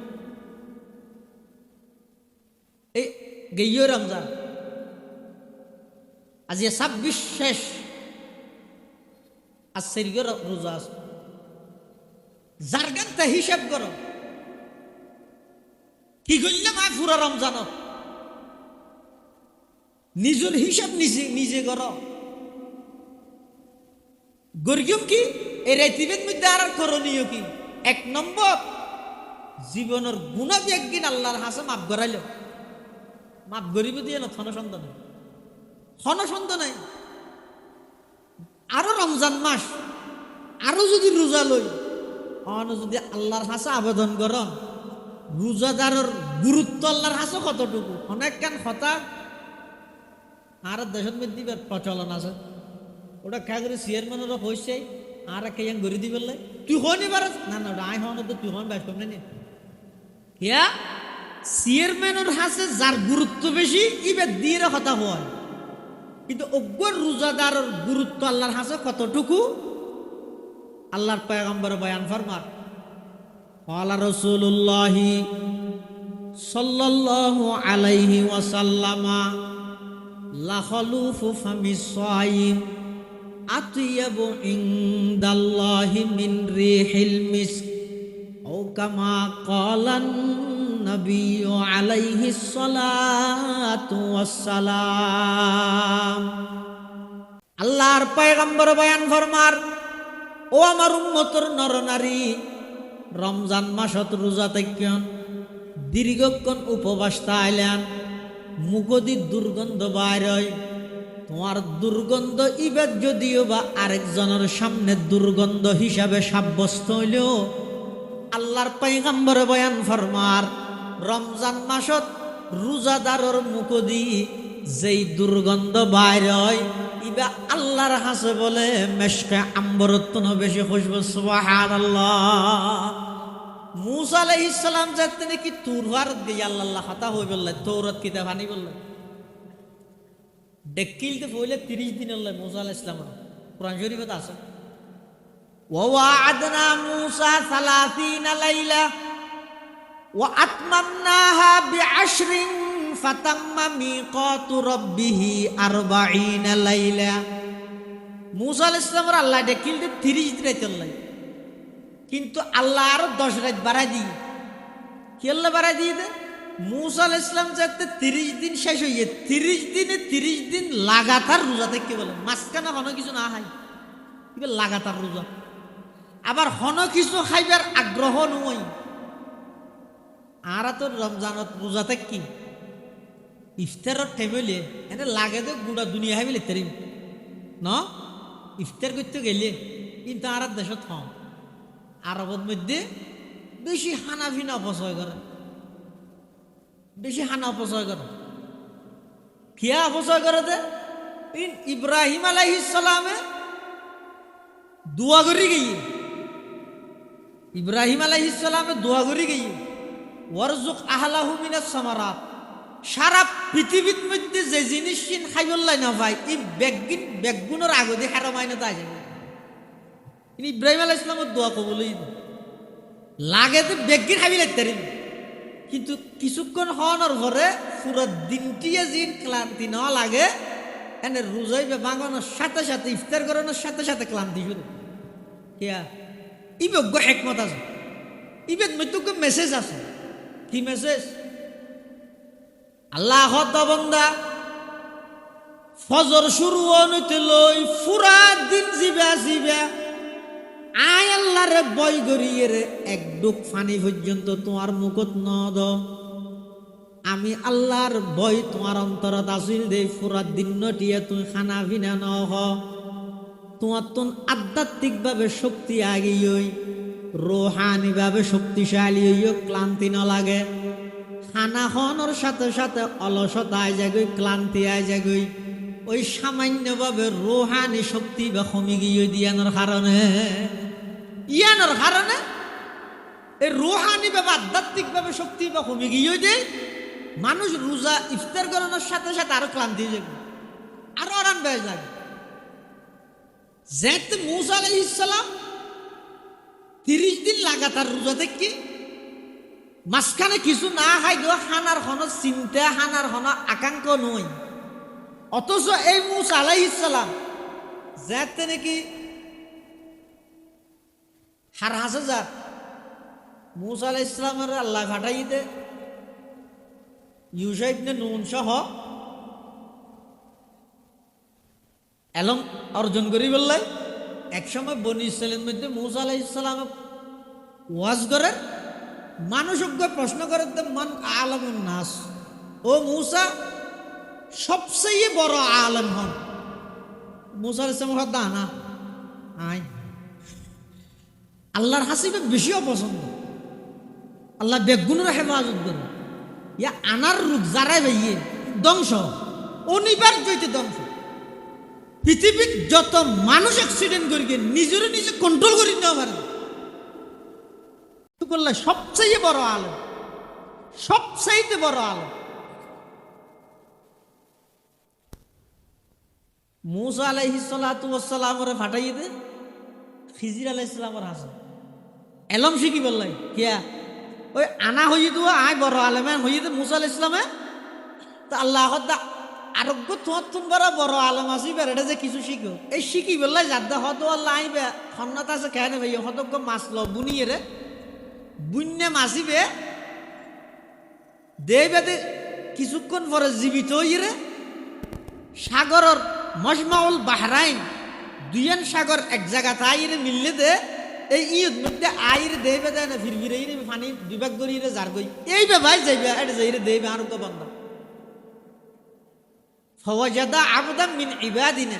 এই গেইয় রমজান আজ 26 শেষ, আর সেরিগর রোজা আছে। জারগানটা হিসাব করো কি করলাম আর পুরা রমজান, নিজের হিসাব নিজে করো। গরিয়ম কি এই রাইতিবের মধ্যে আর করণীয় কি? 1 নম্বর জীবনের গুণা একদিন আল্লাহর হাসে মাফ করাইল, মাফ গরিব দিয়ে না ক্ষণসন্দ নাই। আরো রমজান মাস আরো যদি রোজা লই, যদি আল্লাহর হাসে আবেদন কর, রোজাদারের গুরুত্ব আল্লাহর হাসে কতটুকু অনেক কান হতা আর দেশের মধ্যে প্রচলন আছে। ওটা খা করে চেয়ারম্যানেরও হয়েছে আর কে গড়ি দিবে তুই হন এবার না না ওটা আই হন তো তুই হন বাইশ কম নেই ইয়া চেয়ারম্যানের হাসে যার গুরুত্ব বেশি ইবে দিয়ে হতা হয়, কিন্তু অজ্ঞর রোজাদারের গুরুত্ব আল্লাহর হাসে কতটুকু আল্লাহর পয়গম্বর বয়ান ফরমার। ক্বালা রাসূলুল্লাহ সাল্লাল্লাহু আলাইহি ওয়াসাল্লামা লা খালুফু ফামিস সাইম আতিয়াবু ইনদাল্লাহি মিন রিহিল মিস্ক ও কামা ক্বালান নবিয়্যু আলাইহিস সালাতু ওয়াসসালাম। আল্লাহর পয়গম্বর বয়ান ফরমার, ও আমার উম্মতের নরনারী, রমজান মাসত রোজা থাকেন, দীর্ঘক্ষণ উপবাস তাইলেন, মুখদি দুর্গন্ধ বাইর হয়। তোমার দুর্গন্ধ ইবাদ যদিও বা আরেকজনের সামনে দুর্গন্ধ হিসাবে সাব্যস্ত হইলেও আল্লাহর পয়গম্বর বয়ান ফরমার, রমজান মাসত রোজাদারের মুখদি যেই দুর্গন্ধ বাইর হয় ইবা লগে আল্লাহর হাসে বলে মেশকে আম্বরত্ন বেশি খুশবু সুবহানাল্লাহ। মুসা আলাইহিস সালাম যাতে নাকি তুরহার দিয়ে আল্লাহ হাতা হই বললে তৌরাত কিতাব আনি বললে ডেকিলতে ফইলে 30 দিন আল্লাহ মুসা আলাইহিস সালাম কোরআন শরীফে আছে ওয়া ওয়া'আদনা মুসা 30 লাইলা ওয়া আতমামনাহা বি'আশরিন ফাতাম্মা মিকাতু রাব্বিহি 40 লাইলা। মুসা আলাইহিস সালামের আল্লাহ ডেকিলতে 30 দিন আল্লাহ, কিন্তু আল্লাহ আরো 10 রাত বাড়াই দিই। কি আল্লাহ বাড়াই দিয়ে দে মুসা আলাইহিস সালাম যাতে 30 দিন শেষ হইয়ে 30 দিনে 30 দিন লাগাতার রোজা থেকে বলে মাঝখানে হন কিছু না খাই লাগাতার রোজা, আবার হন কিছু খাইবার আগ্রহ নই। আর তো রমজানত রোজা থেকে কি ইফতারের টেবিলে এনে লাগে তো গুড়া দুনিয়া খাইবে তেরিম ন ইফতার করতে গেলে, কিন্তু আর দেশত হন আরবের মধ্যে বেশি হানাফিনা অপচয় করে, বেশি হানা অপচয় করে। কিয়া অপচয় করে দে ইব্রাহিম আলাইহিস সালামে দোয়া করি গিয়ে, ইব্রাহিম আলাইহিস সালামে দোয়া করি গিয়ে ওয়ারজুক আহলাহু মিনাস সামারাত, সারা পৃথিবীর মধ্যে যে জিনিস খাইবল্লাই না ভাই এই বেগুনের আগতে হারামাইনা তা যায়। ইব্রাহিম আলাইহিস সালামের দোয়া কবুলই লাগে তো বেগিন খাবি লাগতে, কিন্তু কিছুক্ষণ হওয়ার পরে পুরো দিনটিয়ে জিন ক্লান্তি না লাগে এনে রোজাইবে বাঙানোর সাথে সাথে ইফতার করানোর সাথে সাথে ক্লান্তি শুরু। কিয়া ইবেগ একমত আছে, ইবেগ মৃত্যুকে মেসেজ আছে। কি মেসেজ? আল্লাহ বন্দা ফজর শুরু হইতে লই পুরা দিন জিবা জিবা আয় আল্লাহরে বই গড়িয়ে রে এক ডুক ফানি পর্যন্ত তোমার মুখত ন দ, আমি আল্লাহর বই তোমার অন্তরত আসিল দে পুরা দিন নটিয়ে তুমি খানা পিনা ন হ, তোমার তুন আধ্যাত্মিক ভাবে শক্তি আগিয়ে রোহানি ভাবে শক্তিশালী হইও ক্লান্তি ন লাগে। খানা খানোর সাথে সাথে অলসতা আয় যাগই ক্লান্তি আয় যাগই ওই সামান্যভাবে রোহানি শক্তি বা কমি গিয়ে দিয়ানোর কারণে ইয়ানোর কারণে এই রোহানি ভাবে আধ্যাত্মিক ভাবে শক্তি বা কমি গিয়ে দেয় মানুষ রোজা ইফতার করানোর সাথে সাথে আরো ক্লান্তি হয়ে যাবে, আরো আরাম বেশ লাগে। যেহেতু মুসা আলাইহিস সালাম 30 দিন লাগাতার রোজা থেকে মাঝখানে কিছু না খাই দেওয়া খানার কোনো চিন্তা খানার কোনো আকাঙ্ক্ষ নয়, অথচ এই মুসা আলাইহিস সালাম যেতে নাকি হার হাসে যার মুসা আলাইহিস সালামের আল্লাহ ফাটাইতে ইউসা ইবনে নুন সহ এলম অর্জন করি বললে একসময় বনি ইসরাইলের মধ্যে মুসা আলাইহিস সালাম ওয়াজ করে মানুষজ্ঞ প্রশ্ন করে মান আলমুন নাস, ও মুসা সবচেয়ে বড় আলম হন। মুসা আলাইহিস সালাম কথা না আয় আল্লাহর হাসিবে বেশিও পছন্দ, আল্লাহ বেগুনের হেফাজত করে ইয়া আনার রূপ যারাই ভাইয়ে ধ্বংস অনিবার্য ধ্বংস। পৃথিবীর যত মানুষ অ্যাক্সিডেন্ট করি নিজের নিজে কন্ট্রোল করি নেওয়া পারে করলে সবচেয়ে বড় আলো, সবচেয়ে বড় আলো। মুসা আলাইহিস সালাতু ওয়াস সালামরে ফাটাইয়ে দে খিজির আলাইহিস সালামের হাসে এলম শিখি বললাই কিয়া ওই আনা হইয়ে তো আয় বড় আলেমান হইয়ে দে মুসা আলাইহিস সালামে তো আল্লাহ আরোগ্য তোমার বড় বড় আলম আসিবে এটা যে কিছু শিখো এই শিখি বললাই যাদা হতো আল্লাহ আইবে খন্নাত আছে কেন ভাই হতজ্ঞ মাছ ল বুনিয়ে রে বুন্যে মাসিবে দেবে কিছুক্ষণ পরে জীবিত হইয়ে সাগরের মজমাউল বাহরাইন দুইয়ান সাগর এক জায়গা তাইরে মিললে দে এই ঈদ মধ্যে আইরে দেবে দেয় না ফির ফিরে পানি বিভাগ করিয়ে যার গই এইবে ভাই যাইবে এটা যাইরে দেবে আর তো বন্ধ ফওয়াজাদা আবদাম মিন ইবাদিনা।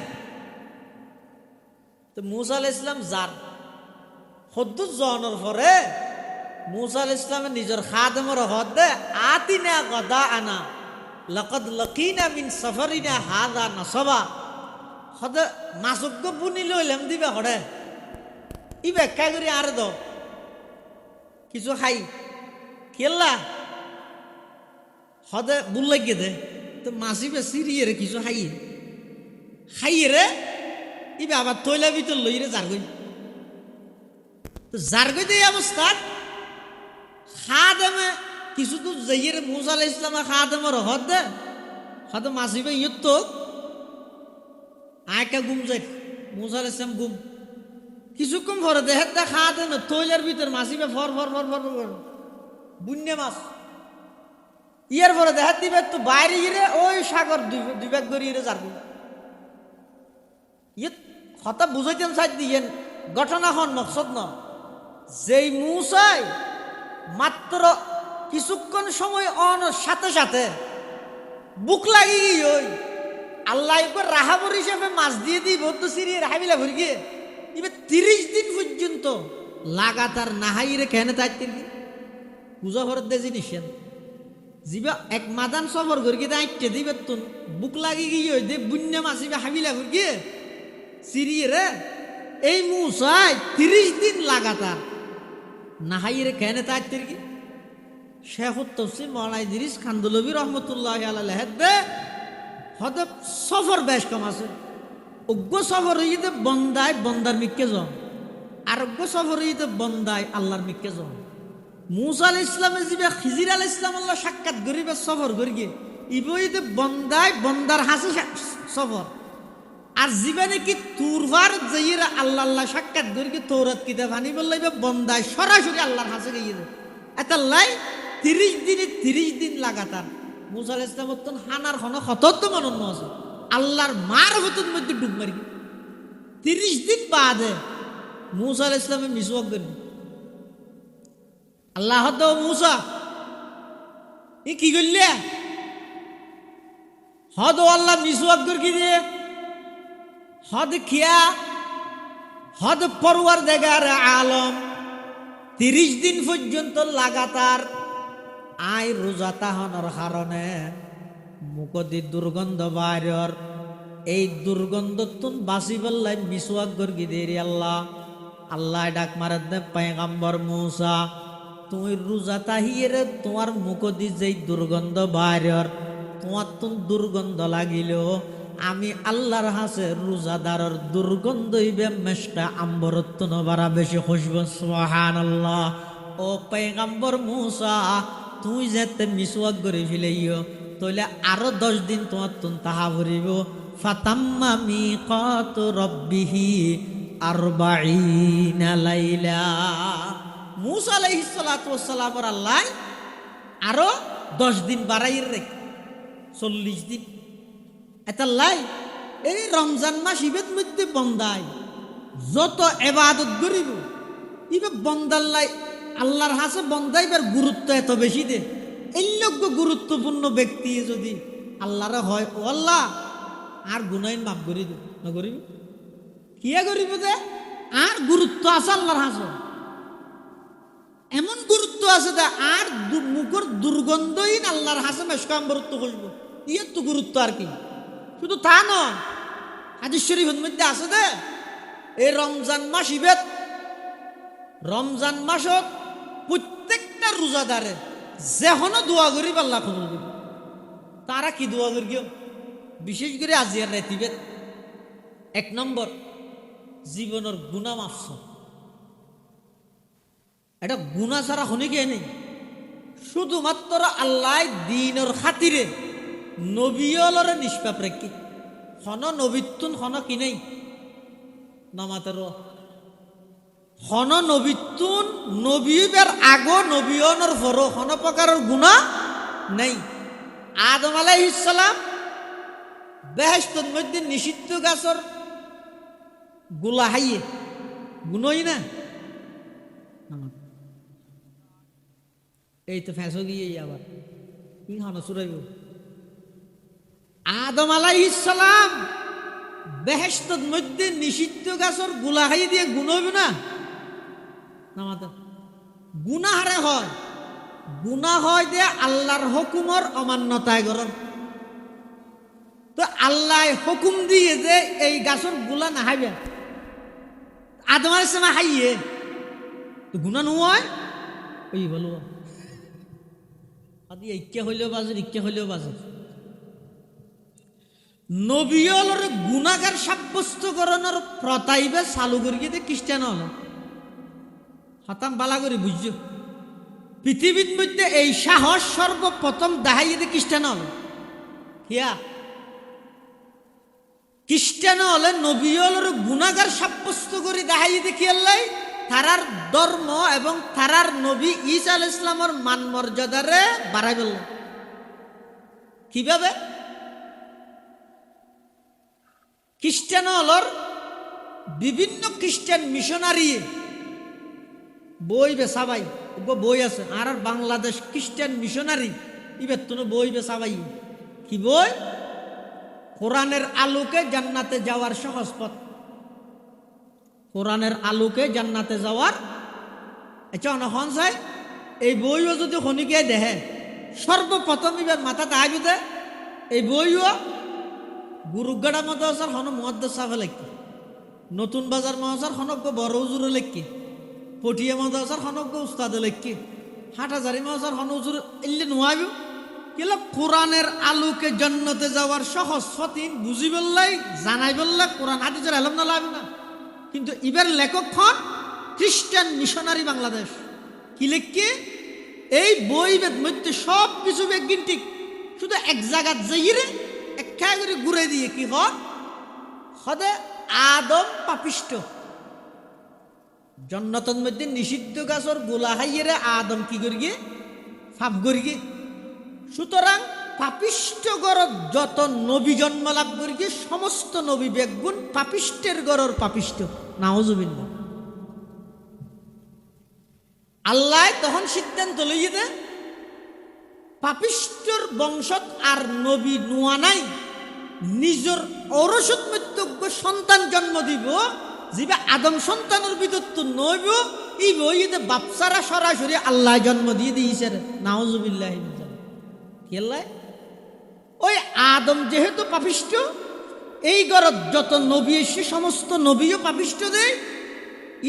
তো মুসা আলাইহিস সালাম যার হদ্দুজ জনের পরে মুসা আলাইহিস সালামের নিজের খাদেমর হদে আতিনা গদা আনা লাকাদ লাকিনা মিন সফরিনা হাযা নাসাবা হদে মাছক বুনি লইলাম দিবে হরে ই ব্যাখ্যা করি আর দ কিছু খাই খেললা হদে বুল লাগিয়ে দে তো মাছিবে সিরিয়ে রে কিছু খাইয়ে রে ইবে আবার তৈলা ভিতর লই রে জারগই তো জারগই দিয়ে অবস্থা খাদেমে কিছু তো যাইয়ে রে মুসা আলাইহিস সালাম খাদেমের হদ দে হদে মাছিবে ইয়ত তো আয়কা গুম যাই মুসা আলাইহিস সালাম গুম কিছুক্ষণ ভরে দেহের দা খাদেমে তৈলার ভিতর মাছিবে ফর ফর ফর ফর ফর বুন্যে মাছ ইয়ার পরে দেখার দিবে তো বাইরে গিয়ে ওই সাগর দুই ব্যাগ গড়িয়ে যাবো ইয়ে কথা বুঝাইতেন সাইড দিয়েন ঘটনা হন মকসদ ন যেই মুসাই মাত্র কিছুক্ষণ সময় অন সাথে সাথে বুক লাগি ওই আল্লাহ রাহাবর হিসেবে মাছ দিয়ে দিব তো সিরিয়ে রাহাবিলা ভরি গিয়ে এবার 30 দিন পর্যন্ত লাগাতার নাহাইরে কেন তাইতে পূজা ভরত দে জিনিস জিবা এক মাদান সফর করি দায়িত্বে দিবে তো বুক লাগি গিয়ে দে বুন্যা মাছিবে হাবিলা করি সিরিয়ে রে এই মুসাই 30 দিন লাগাতার নাহাইরে কেন তাইতে কি শেখ তফসির মাওলানা ইদ্রিস খানদুলবি রহমতুল্লাহি আলাইহি দে হদে সফর বেশ কম আছে অজ্ঞ সফর হইতে বন্দায় বন্দার মিক্কে যাও আরোগ্য সফর হইতে বন্দায় আল্লাহর মিক্কে যাও মুসা আলাইহিস সালামের জিবে খিজির আলাইহিস সালাম আল্লাহ সাক্ষাৎ করিবে সফর করিয়ে ইবইতে বন্দায় বন্দার হাসে সফর আর জীবনে কি তুরভার যাইরা আল্লাহ আল্লাহ সাক্ষাৎ করিয়ে তৌরাত কিতাব আনি বললাইবে বন্দায় সরাসরি আল্লাহর হাসে গিয়ে এত লাই 30 দিন লাগাতার মুসা আলাইহিস সালাম তো হানার হন হতত মনন আছে আল্লাহর মার হতত মধ্যে ডুব মারি 30 দিন বাদে মুসা আলাইহিস সালামে মিসওয়াক করেন আল্লাহ তো মুসা ই কি করলে হদ আল্লাহ মিসওয়াক করি দে হদ খিয়া হদ পরওয়ারদিগার আলম 30 দিন পর্যন্ত লাগাতার আই রোজা তাহনের কারণে মুখদি দুর্গন্ধ বাইরের এই দুর্গন্ধ তুন বাঁচি বললাই মিসওয়াক করি দে রে আল্লাহ আল্লাহ ডাক মারে দে পয়গম্বর মুসা তুই রোজা তাহিয়ে তোমার মুখ দি যেই দুর্গন্ধ বাইরের তোমার তো দুর্গন্ধ লাগিল আমি আল্লাহর হাসে রোজাদারের দুর্গন্ধ হইবে মেশটা আম্বরত্ব নবারা বেশি খুশব সুবহানাল্লাহ ও পয়গম্বর মুসা তুই যেতে মিসওয়াক করে ফেলাইও তাহলে আরো 10 দিন তোমার তুন তাহা ভরিব ফাতাম্মা মিকাত রাব্বিহি 40 লাইলা মুসা আলাইহিস সালাতু ওয়াস সালামের আল্লাহ আরো 10 দিন বাড়াইর রে 40 দিন এটা লাই এই রমজান মাস ইবেদ মধ্যে বন্দায় যত ইবাদত করিব ইবে বন্দার লাই আল্লাহর হাসে বন্দাইবার গুরুত্ব এত বেশি দে এই লোক গুরুত্বপূর্ণ ব্যক্তি যদি আল্লাহর হয় ও আল্লাহ আর গুনাইন মাফ করি দে না করিব কিয়া করিব দে আর গুরুত্ব আছে আল্লাহর হাসে এমন গুরুত্ব আছে দে আর মুখর দুর্গন্ধহীন আল্লাহর হাসে মেশকাম্বরত্ব খুঁজব ইয়ে তো গুরুত্ব আর কি শুধু তা নয় হাদিস শরীফের মধ্যে আছে দে এই রমজান মাস ইবেদ রমজান মাসত প্রত্যেকটা রোজাদারে যেহনো দোয়া করি আল্লাহ কবুল করি তারা কি দোয়া করি বিশেষ করে আজিয়ার রাতিবেদ 1 নম্বর জীবনের গুনাহ মাফ এটা গুনাহ ছাড়া হনে গিয়ে নেই শুধুমাত্র আল্লাহ দিনের খাতিরে নবীলরে নিষ্পাপ রেখি হন নবীতুন হন কি নেই নামাতের হন নবীতুন নবীবের আগো নবীনের ফরো হন প্রকারের গুনাহ নেই আদম আলাইহিস সালাম বেহেশতের মধ্যে নিষিদ্ধ গাছর গুলা হাইয়ে গুনই না এই তো ফেঁসো গিয়ে আবার কি হন সুরাইব আদম আলাইহিস সালাম বেহেশতের মধ্যে নিষিদ্ধ গাছর গুলা খাই দিয়ে গুণ হইবে না গুনাহ হারে হয় গুনাহ হয় যে আল্লাহর হুকুমর অমান্যতায় গরম তো আল্লাহ হুকুম দিয়ে যে এই গাছর গুলা না হাইবে, আদম আলাইহিস সালাম হাইয়ে তো গুনাহ নয় ওই বলো আদি ইচ্ছা হইলেও বাজে, ইচ্ছা হইলেও বাজে। নবীর গুনাহগার সাব্যস্ত করানোর প্রতাইবে চালু করিয়ে দিয়ে খ্রিস্টান হল হাতাম বালা করে বুঝছো। পৃথিবীর মধ্যে এই সাহস সর্বপ্রথম দেখাইয়ে দিয়ে খ্রিস্টান হল হিয়া খ্রিস্টান হলে নবীর গুনাহগার সাব্যস্ত করে দেখাইয়ে দেখি আল্লাহ তারার ধর্ম এবং তারার নবী ঈসা আলাইহিস সালামের মান মর্যাদারে বাড়াই বলল। কিভাবে? খ্রিস্টান হলর বিভিন্ন খ্রিস্টান মিশনারি বই বেসাবাই বই আছে, আর বাংলাদেশ খ্রিস্টান মিশনারি ইবের তো বই বেসাবাই। কি বই? কোরআনের আলোকে জান্নাতে যাওয়ার সহজ পথ। কোরআনের আলোকে জান্নাতে যাওয়ার আচ্ছা অনহন চাই এই বইও যদি খনিকে দেহে সর্বপ্রথম এবার মাথাতে আইবে এই বইও গুরুগাড়া মাদ্রাসার হন মুহাদ্দিস সাহেব লেখি, নতুন বাজার মাদ্রাসার হনজ্ঞ বড় হুজুর লেখি, পটিয়া মাদ্রাসার হনজ্ঞ উস্তাদ লেখি, হাটাজারি মাদ্রাসার হন হুজুর এলে নোয়াবি কিলা কোরআনের আলোকে জান্নাতে যাওয়ার সহজ ফতিন বুঝি বললাই জানাই বললে কোরআন হাদিসের এলম না লাগবে না। কিন্তু এবার লেখক খন খ্রিস্টান মিশনারি বাংলাদেশ। কি লেখকে এই বই বেদ মধ্যে সব কিছু বেগিন ঠিক, শুধু এক জায়গা যাইরে একটা করে ঘুরে দিয়ে কি হদে আদম পাপিষ্ট জন্নতন মধ্যে নিষিদ্ধ গাছর গোলা হাইয়ে আদম কি করি গিয়ে ফাপ করি গিয়ে। সুতরাং পাপিষ্ট গড়ত যত নবী জন্ম লাভ করি গিয়ে সমস্ত নবী বেগুন পাপিষ্টের গড়র পাপিষ্ট নাউজুবিল্লাহ। আল্লাহ তখন সিদ্ধান্ত লইয়ে দে পাপিষ্টর বংশত আর নবী নোয়া নাই, নিজের ঔরসত মৃত্যুজ্ঞ সন্তান জন্ম দিব যিবা আদম সন্তানের ভিতর তো নইব এই বইতে বাপসারা সরাসরি আল্লাহ জন্ম দিয়ে দিয়েছে নাউজুবিল্লাহ। কেল্লাই ওই আদম যেহেতু পাপিষ্ট এই গরত যত নবী এসে সমস্ত নবীও পাপিষ্ট দেয়।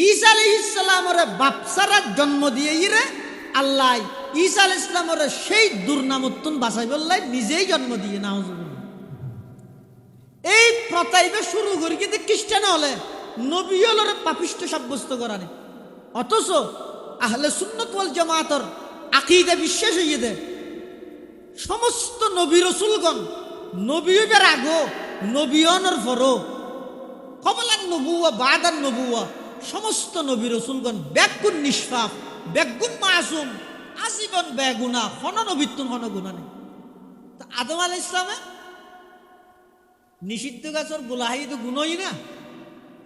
ঈসা আলাইহিস সালামের বাপসারা জন্ম দিয়ে রে আল্লাহ ঈসা আলাইহিস সালামের সেই দুর্নামত্তন বাঁচাই বললাই নিজেই জন্ম দিয়ে নাউজুবিল্লাহ। এই প্রতাইবে শুরু করি কিন্তু খ্রিস্টান হলে নবী হলের পাপিষ্ট সাব্যস্ত করানি, অথচ আহলে সুন্নাত ওয়াল জামাতের আকীদা বিশ্বাস হইয়ে দেয় সমস্ত নবী রসুলগণ নবীবের আগো নবীয়নের ফরো কবলান নবুয়া বাদান নবুয়া সমস্ত নবী রসুলগণ বেগুন নিষ্পাপ বেগুন মাসুম আজীবন বেগুনা হন নবীত্বন হন গুণা নেই। তো আদম আলাইহিস সালামে নিষিদ্ধ গাছর গোলাহাই তো গুণই না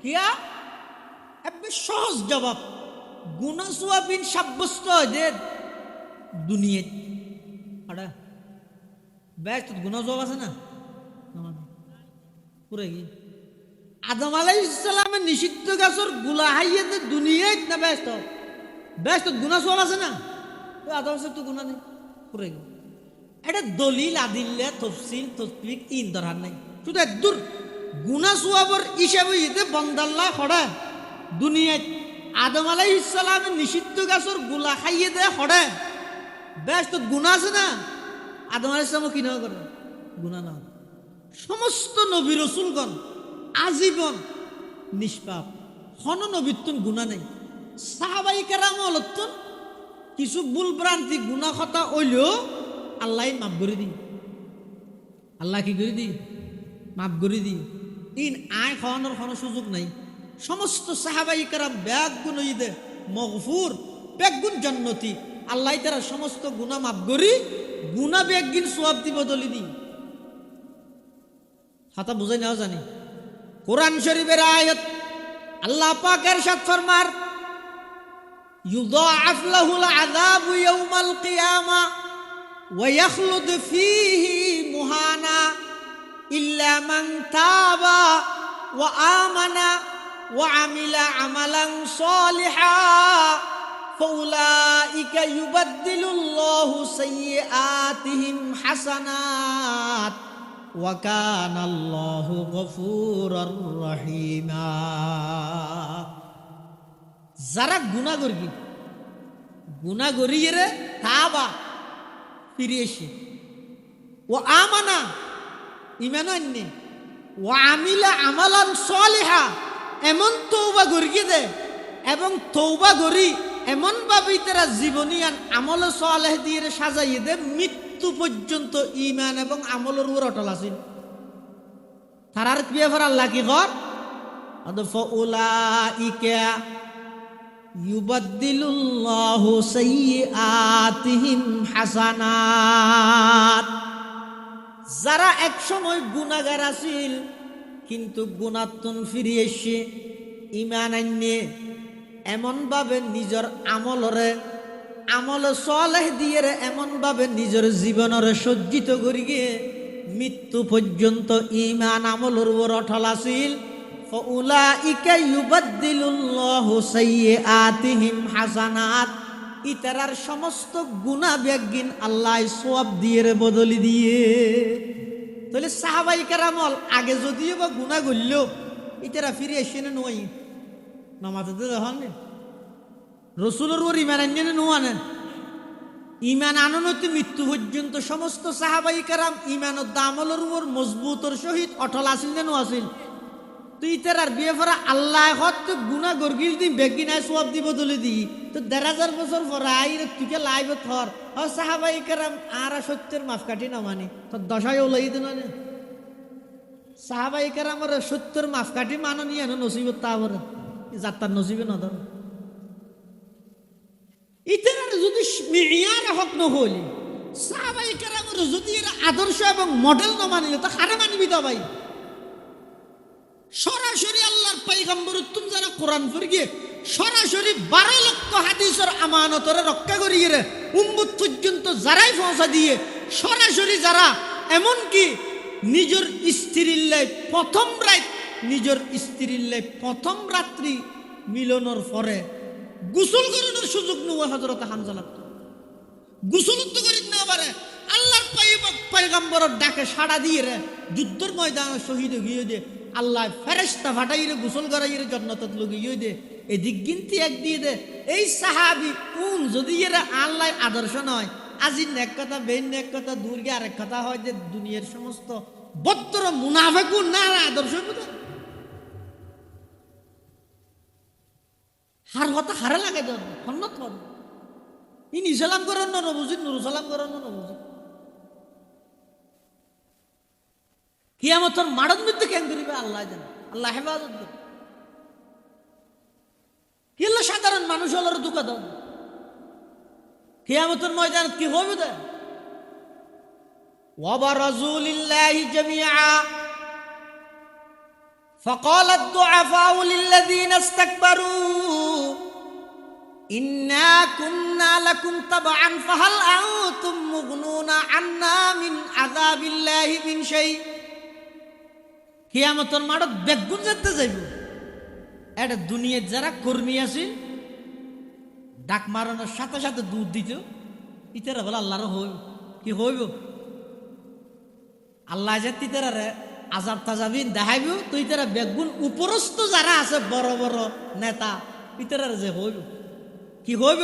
কিয়া একবার সহজ জবাব গুণা সোয়াবিন সাব্যস্ত হয় যে দুনিয়া আড়া ব্যস্ত গুণা জবাব আছে না পুরে কি আদম আলাইহিস সালামের নিষিদ্ধ গাছর গোলাহাইয়ে দুনিয়ায় না ব্যস্ত ব্যস্ত গুণা সোয়াব আছে না আদম তো গুণা নেই পুরে কি এটা দলিল আদিল্লা তফসিল তসবিক ইন দরকার নেই, শুধু দূর গুনা সোয়াবর হিসাবে ইতে বন্দাল্লাহ খড়া দুনিয়ায় আদম আলাইহিস সালামের নিষিদ্ধ গাছর গোলা খাইয়ে দেয় খড়া ব্যস্ত গুণা আছে না আদম আলাইহিস সালাম কি না করে গুণা না। সমস্ত নবী রসুলগণ আজীবন নিষ্পাপ হন নবীত্বন গুণা নেই। সাহাবাই কেরাম অলত্তন কিছু ভুল ভ্রান্তি গুণা কথা হইলেও আল্লাহ মাফ করে দিই, আল্লাহ কি করে দিই মাফ করে দিই। ইন আয় খাওয়ানোর কোনো সুযোগ নাই। সমস্ত সাহাবাই কেরাম ব্যাগুন ঈদে মগফুর ব্যাগুন জন্নতি আল্লাহ তারা সমস্ত গুণা মাফ করি গুণা ব্যাগিন সোয়াব দি বদলি দিই। হাতা বুঝাই নাও জানি কোরআন শরীফের আয়াত আল্লাহ পাক ইরশাদ ফরমার ইউযাআফ লাহুল আযাবু ইয়াউমাল কিয়ামা ওয়া ইয়াখলুদ ফীহি মুহানা ইল্লা মান তাবা ওয়া আমানা ওয়া আমিলা আমালান সালিহা ফাউলাইকা ইউবাদদিলুল্লাহু সাইয়্যাতিহিম হাসানাত ওয়া কানাল্লাহু গফুরুর রহিমা। যারা গুনাহ করিয়ে তাবা ফিরে এসে ও আমানা ইমান আননে ও আমিলা আমালান সলিহা এমন তওবা করিয়ে দে এবং তওবা করি এমন ভাবে তারা জীবনীয়ান আমল সালেহ দিয়ে সাজাইয়ে দে মৃত্যু পর্যন্ত ঈমান এবং আমলের উপর অটল আছেন। তারার বিয়েফার আল্লাহ কি কর ফাউলাইকা ইউবাদদিলুল্লাহু সাইয়্যাতিহিম হাসানাত। যারা একসময় গুনাহগার আছিল কিন্তু গুনাহতন ফিরে এসে ঈমান আননে এমন ভাবে নিজের আমল সালেহ দিয়ে এমন ভাবে নিজের জীবনের সজ্জিত করি গিয়ে মৃত্যু পর্যন্ত ঈমান আমলের উপর অটল আছিল। ফাউলাইকা ইউবাদদিলুল্লাহু সাইয়্যাতিহিম হাসানাত। ইতারার সমস্ত গুনাহ বেগিন আল্লাহ সওয়াব দিয়ে বদলি দিয়ে। তাহলে সাহাবায়ে কেরামল আগে যদিও বা গুনাহ করলেও ইতারা ফিরে এসে নয় নামাজে দেখেন রসুলের ওর ইমান আনেন নোয়ানে ইমান আননতি মৃত্যু পর্যন্ত সমস্ত সাহাবায়ে কেরাম ইমান ও দামলের উপর মজবুতর সহিত অটল আসিল না আসিল। তুই তার বিয়ে ফরা আল্লাহ হত গুনাহ গরগিল দিন বেগিন আই সওয়াব দিব দলে দি তো ১,৫০০ বছর পরে আইরে তুই কে লাইভ থর ও সাহাবায়ে কেরাম আর সত্যের মাফ কাটি না মানি তো দশায় ওলাই দিন না সাহাবায়ে কেরামের সত্যের মাফ কাটি মাননীয় নসিবত তাবর যাত্রার নসিবে না ধর ইতার যদি মিয়ার হক নহলি সাহাবায়ে কেরামের যদি এর আদর্শ এবং মডেল না মানিলে তো হারে মানবি তো ভাই। সরাসরি আল্লাহর পয়গম্বর উত্তম যারা কোরআন পড়ে গিয়ে সরাসরি 12 লক্ষ হাদিসের আমানতরে রক্ষা করিয়ে রে উম্মত পর্যন্ত যারাই পৌঁছা দিয়ে সরাসরি যারা এমন কি নিজের স্ত্রীর লাই প্রথম রাত্রি মিলনের পরে গোসল করানোর সুযোগ নেওয়া হযরত হামজা গোসল তো করি না পারে আল্লাহর পয়গম্বরের ডাকে সাড়া দিয়ে রে যুদ্ধের ময়দানে শহীদ হয়ে দে আল্লাহ ফেরেশতা ফাটাইরে গোসল করাইরে জান্নাতত লগিয়ে দে এদিক গিনতি এক দিয়ে দে। এই সাহাবী কোন যদি এরা আল্লাহ আদর্শ নয় আজি এক কথা বেন এক কথা দূর গিয়ে আরেক কথা হয় যে দুনিয়ার সমস্ত বদ্র মুনাফিকুন না আদর্শ হার কথা হারে লাগে দেন হন্নত হন ইন ইসলাম করেন না বুঝি নুর সালাম করেন না বুঝি কিয়ামতের মাড়ন মধ্যে কেন করিবে আল্লাহ জানে আল্লাহ হেফাজত দেন কিল্লা সাধারণ মানুষ হলার দুঃখ দাও কিয়ামতের ময়দানে কি হবে দে ওয়াবারাজু লিল্লাহি জামিআ فقال الضعفاء للذين استكبروا إنا كنا لكم تبعا فهل أنتم مغنون عنا من عذاب الله من شيء। কিয়ামতের মাঠে বেগুন যেতে যাইব এটা দুনিয়ার যারা কর্মী আছে ডাক মারানোর সাথে সাথে দুধ দিত ইতারা বলে আল্লাহর হইব কি হইব আল্লাহ যে তিতারা আজাব তাজাবিন দেখাইব তুই তারা বেগুন উপরস্থ যারা আছে বড় বড় নেতা ইতারা যে হইব কি হইব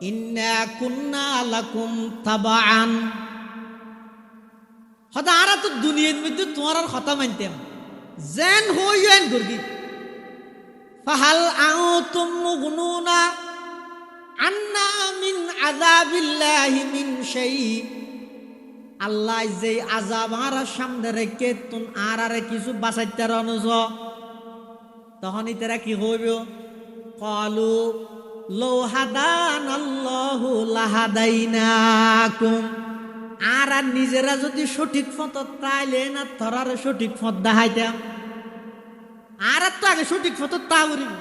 ইন্না কুন্না লাকুম তাবাআন হদা আরা তো দুনিয়ার মধ্যে তোমার কথা মানতাম যেন হইয়েন করবি ফাহাল আনতুম মুগনুনা আন্না মিন আযাবিল্লাহি মিন শাই। আল্লাহ যে আযাব আর সামনে রেখে তুন আর কিছু বাঁচাইতে রানুজ তখন ইতারা কি হইব ক্বালু লাউ হাদানাল্লাহু লাহাদাইনাকুম। আর নিজেরা যদি সঠিক পথ তাইলে না ধরার সঠিক পথ দেখাইতাম আর তো আগে সঠিক পথ তা করিব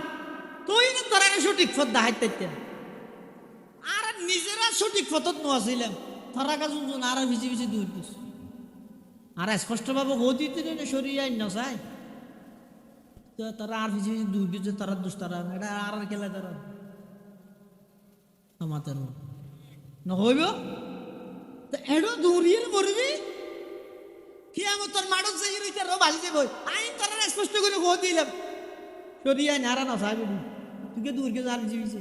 তুই না তোর আগে সঠিক পথ দেখাইতাম আর নিজেরা সঠিক পথ নোয়াছিলাম তোরা কাছে আর ভিজি ভিজি দূর দিস আর স্পষ্টভাবে হইতে সরিয়ে আইন না চাই তারা আর ভিজি ভিজি দূর দিচ্ছে তারা দুস্তারা এটা আর খেলা তারা আমাদের না হইব এডো দূরিয়ে মরবি কিয়ামতের মাঠত যাই রইতে রো বাজি যাব আইন তারা স্পষ্ট করে কো দিলাম শরিয়া নারা না সাহেব তুই দূর কে জাল জীবিছে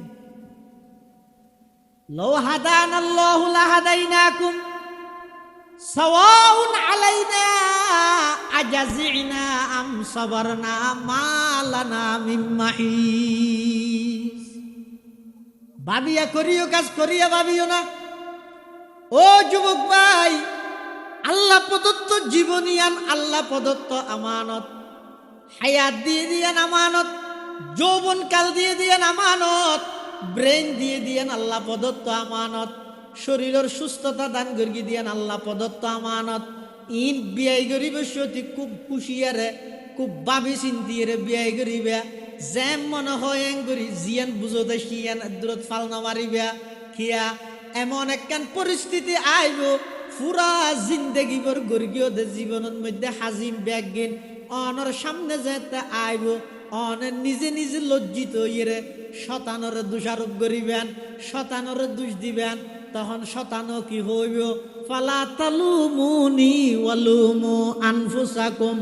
লাউ হাদানাল্লাহু লাহাদাইনাকুম সাওয়াউন আলাইনা আজাজিনা আম সাবারনা মা লানা মিন মাহিস। ভাবিয়া করিও কাজ করিয়া ভাবিও না। ও যুবক ভাই, আল্লাহ প্রদত্ত জীবনিয়ান, আল্লাহ প্রদত্ত আমানত, হায়াত দিয়ে দিয়েন আমানত, যৌবন কাল দিয়ে দিয়েন আমানত, ব্রেন দিয়ে দিয়েন আল্লাহ প্রদত্ত আমানত, শরীরের সুস্থতা দান করি দিয়েন আল্লাহ প্রদত্ত আমানত। ইন বিয়াই করিবে সত্যি খুব খুশিয়ারে, খুব ভাবি চিন্তিয়ে বিয়াই করিবে। যেম মনে হয় এং করি জিয়ান বুঝোতে শিয়ান দূরত ফালনা মারিবা খিয়া এমন একখান পরিস্থিতি আইব পুরা জিন্দগি ভর গর্গীয় জীবনের মধ্যে হাজিম ব্যাগিন অনর সামনে যেতে আইব অনের নিজে নিজে লজ্জিত ইয়ে শতানরে দোষারোপ করিবেন, শতানরে দোষ দিবেন। তখন শতানো কি হইব? ফালা তালুমুনি ওয়ালুমু আনফুসাকুম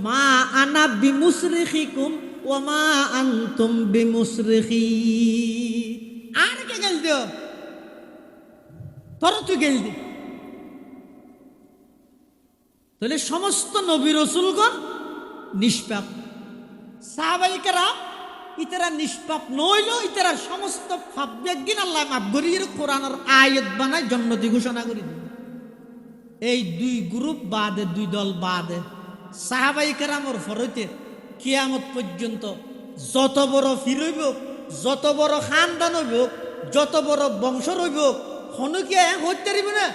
মা আনা বিমুসরিখিকুম ওয়া মা আনতুম বিমুসরিখি। আর কে গেল দিও তোর তুই গেল দি। তাহলে সমস্ত নবী রাসূলগণ নিষ্পাপ, সাহাবায়ে কেরাম ইতারা নিষ্পাপ নইল, ইতারা সমস্ত পাপ বেগিন আল্লাহ মাফ করিয়ে কোরআনের আয়াত বানায় জান্নাতি ঘোষণা করে দিল। এই দুই গ্রুপ বাদে, দুই দল বাদে সাহাবায়ে কেরামের ফরতে কিয়ামত পর্যন্ত যত বড় ফির হইব, যত বড় খানদান হইব, যত বড় বংশ রইব, হনুকে হইতে পারিব না।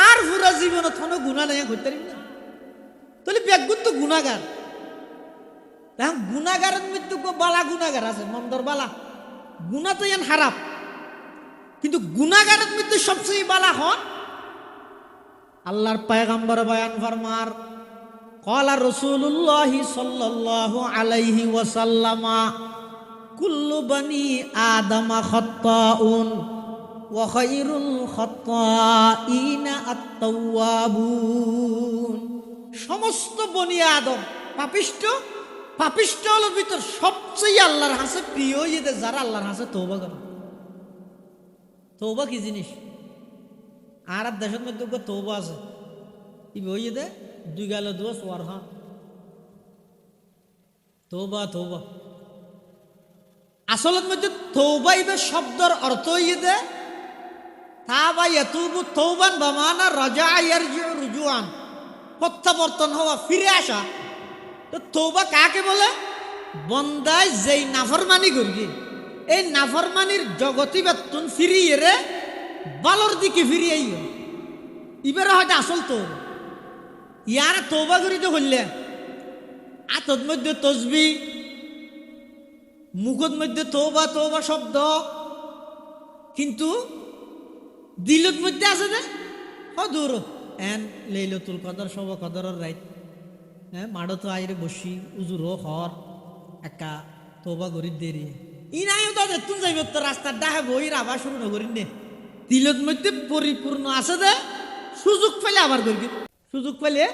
আর পুরা জীবনত হন গুণা নাই হইতে পারিব না। তাহলে বেগুন তো গুণাগার। এখন গুণাগারের মৃত্যু বালা গুণাগার আছে, মন্দর বালা গুণা তো ইয়ান খারাপ, কিন্তু গুণাগারের মৃত্যু সবচেয়ে বালা হন আল্লাহর পয়গম্বর বয়ান ফরমার ক্বালা রাসূলুল্লাহ সাল্লাল্লাহু আলাইহি ওয়াসাল্লাম কুল্লু বনি আদম খাত্তাউন ওয়া খায়রুল খাত্তাইনা আত-তাওয়াবুন। সমস্ত বনি আদম পাপিষ্ঠ, পাপিষ্ঠ হলো ভিতর সবচেয়ে আল্লাহর হাসে প্রিয় ইয়েদের যারা আল্লাহর হাসে তওবা করে। তওবা কি জিনিস? আর দেশের মধ্যে তওবা আছে ই বইয়ে দে দুই গেল দোষ ওয়ার হা তওবা তওবা। আসলের মধ্যে তওবা ইবে শব্দের অর্থ ইয়ে দে তাবা ইয়াতুবু তওবান বামানা রাজা ইয়ারজিউ রুজুআন, প্রত্যাবর্তন হওয়া, ফিরে আসা। তো তওবা কাকে বলে? বন্দায় যেই নাফরমানি করবি, এই নাফরমানির জগতি বেতন ফিরিয়ে রে বালর দিকে ফিরিয়ে ইবারে হয়তো আসল তো ইয়ার তওবা করিতে হইলে আতর মধ্যে তসবি, মুখের মধ্যে তওবা তওবা শব্দ, কিন্তু দিলত মধ্যে আছে যে হদুর এন লাইলাতুল কদর, সব কদরের রাত, হ্যাঁ মাড়ো তো আইরে বসি উজুর হর একা তওবা করি দেরি ই নাই তো তুই যাইব তো রাস্তার ডাহে বই আবার শুরু নকরিন নে। দিলত মধ্যে পরিপূর্ণ আছে যে সুযোগ পেলে আবার করবি, সুযোগ পেলে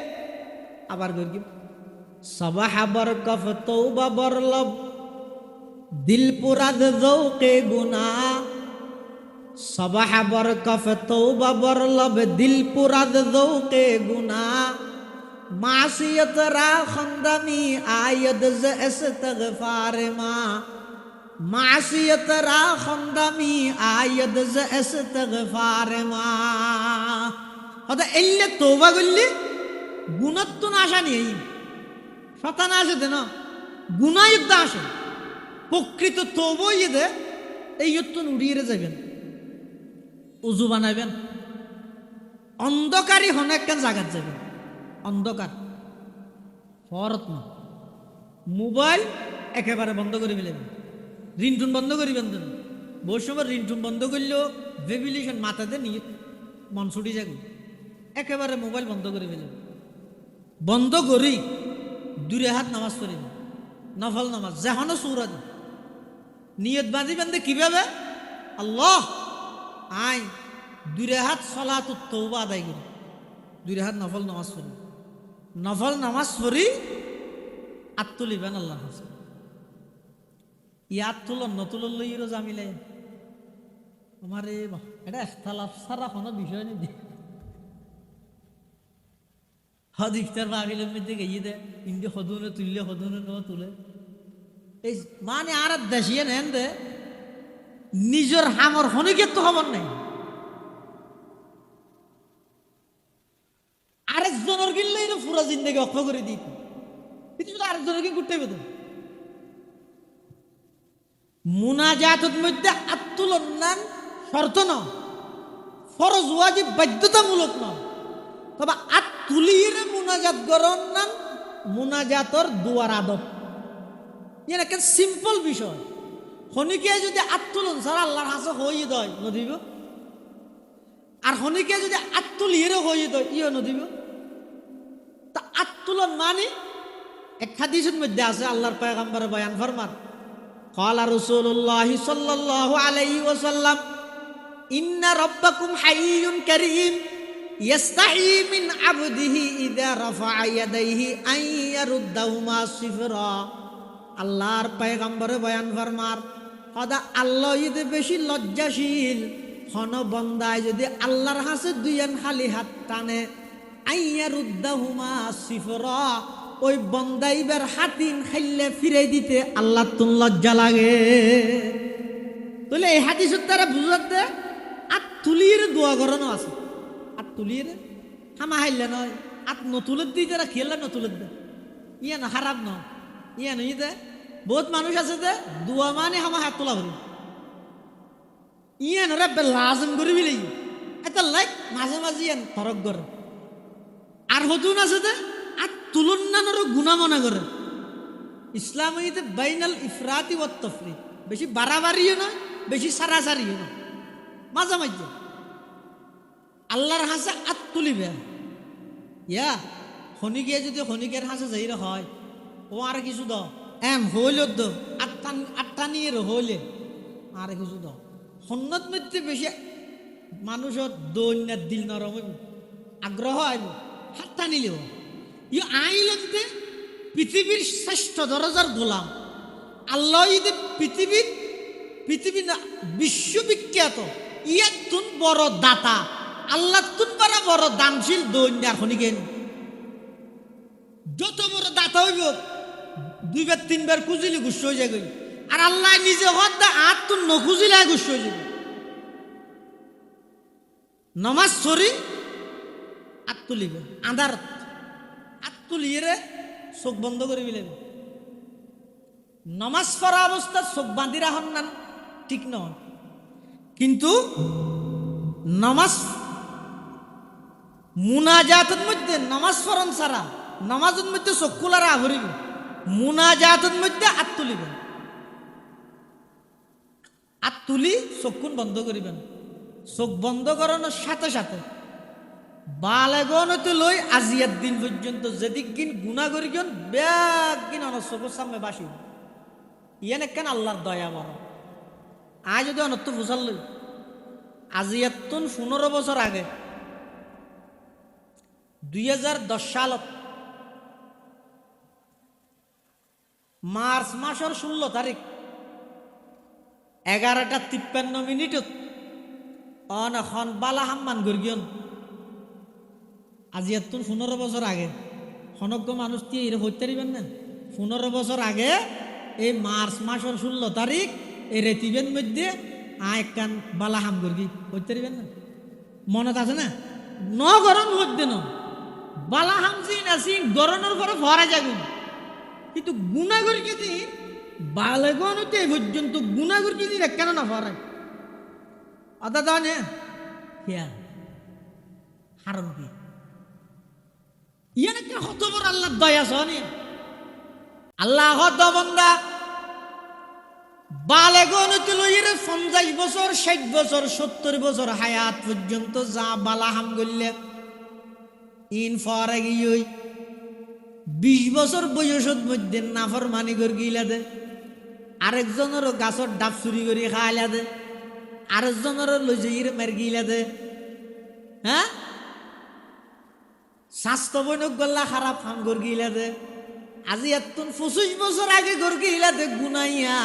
আবার করবি। সবাহ বরকফ তওবা বরলব দিল পুরাদ যৌকে গুনা। সবাহ বরকফ তওবা বরলব দিল পুরাদ যৌকে গুনা। মাসিয়ত রা খন্দমি আয়দ জ ইস্তিগফার মা। মাসিয়ত রা খন্দমি আয়দ জ ইস্তিগফার মা। হদা এল্লে তওবা করলে গুনাত তো না আসা নেই, শতান আসে দে না গুনায়ুদ্ধ আসে। প্রকৃত তওবা ইয়ে দে এই যত্ন উড়িয়ে যাবেন, উজু বানাবেন, অন্ধকারই হন একখান জায়গাত যাবেন, অন্ধকার ফরত না। মোবাইল একেবারে বন্ধ করে ফেলেবেন, রিংটোন বন্ধ করিবেন। বহু সময় রিংটোন বন্ধ করলেও ভেবিলেশন মাথাতে নিয়ে মন ছুটি যাবে, একেবারে মোবাইল বন্ধ করে ফেলেবেন। বন্ধ করি দূরে হাত নামাজ পড়িব, নফল নামাজ যেখানে সুরাজ নিয়ত বাঁধিবেন দে কিভাবে? আল্লাহ আই দূরে হাত সলাতুত তওবা আদায় করি, দূরে হাত নফল নামাজ পড়ি, নফল নামাজ পড়ি আত্মলিবেন আল্লাহ হাসে ইয়াত তুলন নতুলন লইরো জামিলে আমারে এটা ইখতিলাফ সারা কোনো বিষয় নেই হদিকতার বাগিলের মধ্যে গিয়ে দে ইন্দি হদুনে তুললে হদুনে ন তুলে এই মানে আর দেশিয়ে নেন দে নিজের হামর হনিকে তো খবর নাই আরেকজনের গিললে এটা পুরা জিন্দগি অক্ষ করে দিত কিন্তু আরেকজনের কি করতে হবে তো মুনাজাতের মধ্যে আত্মুলন্নান শর্ত ন ফরজ ওয়াজিব বাধ্যতামূলক ন তবে আত্মুলিয়ে মুনাজাত গরন নান মুনাজাতর দুয়ার আদব ইয়ে একটা সিম্পল বিষয় হনিকে যদি আত্মুলন ছাড়া আল্লাহর হাসে হয়ে দেয় নদীব আর হনিকে যদি আত্মুলিয়ে হয়ে দেয় ইয়ে নদীব তা আত্মুলন মানে এক হাদিসের মধ্যে আছে আল্লাহর পয়গম্বরের বয়ান ফরমান قال رسول الله صلى الله عليه وسلم إن ربكم حي كريم يستحي من عبده إذا رفع يديه أن يردهما صفرا আল্লাহর পয়গম্বরে বয়ান ফরমার সদা আল্লাহ যদি বেশি লজ্জাশীল হন বন্দায় যদি আল্লাহর হাতে দুইয়ান খালি হাত টানে আইয়ারুদ্দাহুমা সিফরা ওই বন্দাইবার হাতিন খাইলে ফিরে দিতে আল্লাহ তুন লজ্জা লাগে তাহলে এই হাদিসের দ্বারা বুঝাতে আত তুলির দোয়া করানো আছে আত তুলির হামা হাইলে নয় আত নতুলের দিই যারা খেললে নতুলের দে ইয়ে না খারাপ ন ইয়ে নই দে বহুত মানুষ আছে যে দোয়া মানে হামা হাত তোলা ভরি ইয়ে নরে লাজম করি বিলি এটা লাইক মাঝে মাঝে ইয়ান ফরক করে আর হতুন আছে যে আর তুলনানোর গুণা মনে করে ইসলামীতে বাইনাল ইফরাতি ওয়াত তাফরিদ বেশি বাড়াবাড়িও না বেশি সারাসারিও না মাঝামাঝি আল্লাহর হাসে আত তুলিবে ইয়া খনিকে যদি খনিকের হাসে যাই হয় ও আর কিছু দ এম হইল দ আটটা নিয়ে হইলে আর কিছু দ সন্ন্যত মধ্যে বেশি মানুষের দৈন্যার দিল নরম আগ্রহ আইব হাতটা নিলেও ই আইলতে পৃথিবীর শ্রেষ্ঠ দরজার গোলাম আল্লাহ ঈদে পৃথিবী না বিশ্ববিখ্যাত ইয়াতুন বড় দাতা আল্লাহ তুন বড় দানশীল দৈন্যার খনিকেন যত বড় দাতা হইব দুইবার তিনবার খুঁজিলে গুস্স হয়ে যাবে আর আল্লাহ নিজে হদ্দা আর তুন নখুঁজিলে গুস্স হয়ে যাবে নমাজ সরি আত তুলিবে আধার তুলিয়ে চোখ বন্ধ করে দিলেন নমাজ পড়া অবস্থা চোখ বাঁধি রাখেন না ঠিক নয় কিন্তু নমাজ মুনাজাতের মধ্যে নমাজ পড়ন ছাড়া নমাজের মধ্যে চোখ খোলারা আভরিব মুনাজাতের মধ্যে আত তুলিবেন আত তুলি চোখকুন বন্ধ করিবেন চোখ বন্ধ করানোর সাথে সাথে বালেগনতে লই আজিয়ার দিন পর্যন্ত যেদিক গিন গুণা করি গন ব্যাগ গিন অনসবর সামনে বাসি ইয়ান কেন আল্লাহর দয়া বড় আজ যদি অনত্য ফুসাল লই আজিয়াতুন 15 বছর আগে 2010 সালত মার্চ মাসের 16 তারিখ 11:53 অনখন বালা হাম্মান গর্গিয়ন আজি এত 15 বছর আগে সমগ্র মানুষ দিয়ে এর হইতে পারিবেন না 15 বছর আগে এই মার্চ মাসের 16 তারিখ এই রেতিবেন মধ্যে কান বালা হাম গর্গি হইতে পারিবেন না মনত আছে না ন গরম মধ্যে ন বালা হামসি নাসি গরমের পরে ভরা যাবে কিন্তু গুণাগর যদি বালেগনতে পর্যন্ত গুণাগর যদি কেন না ভরায় আদা দাও না হিয়া হারম কি ইয়ান একটা কত বড় আল্লাহর দয়া শোনে আল্লাহ হদ বন্দা বালেগনতে লইরে 50 বছর 60 বছর 70 বছর হায়াত পর্যন্ত যা বালা হাম গল্লে ইন ফরে গিয়ে 20 বছর বয়সের মধ্যে নাফরমানি করে গিলা দে আরেকজনেরও গাছের ডাব চুরি করে খাইলা দে আরেকজনেরও লই যাইরে মার গিলা দে হ্যাঁ স্বাস্থ্য বৈনক গল্লা খারাপ ফান গর্গি ইলাদে আজি এতন 25 বছর আগে গর্গি ইলাদে গুনাইয়া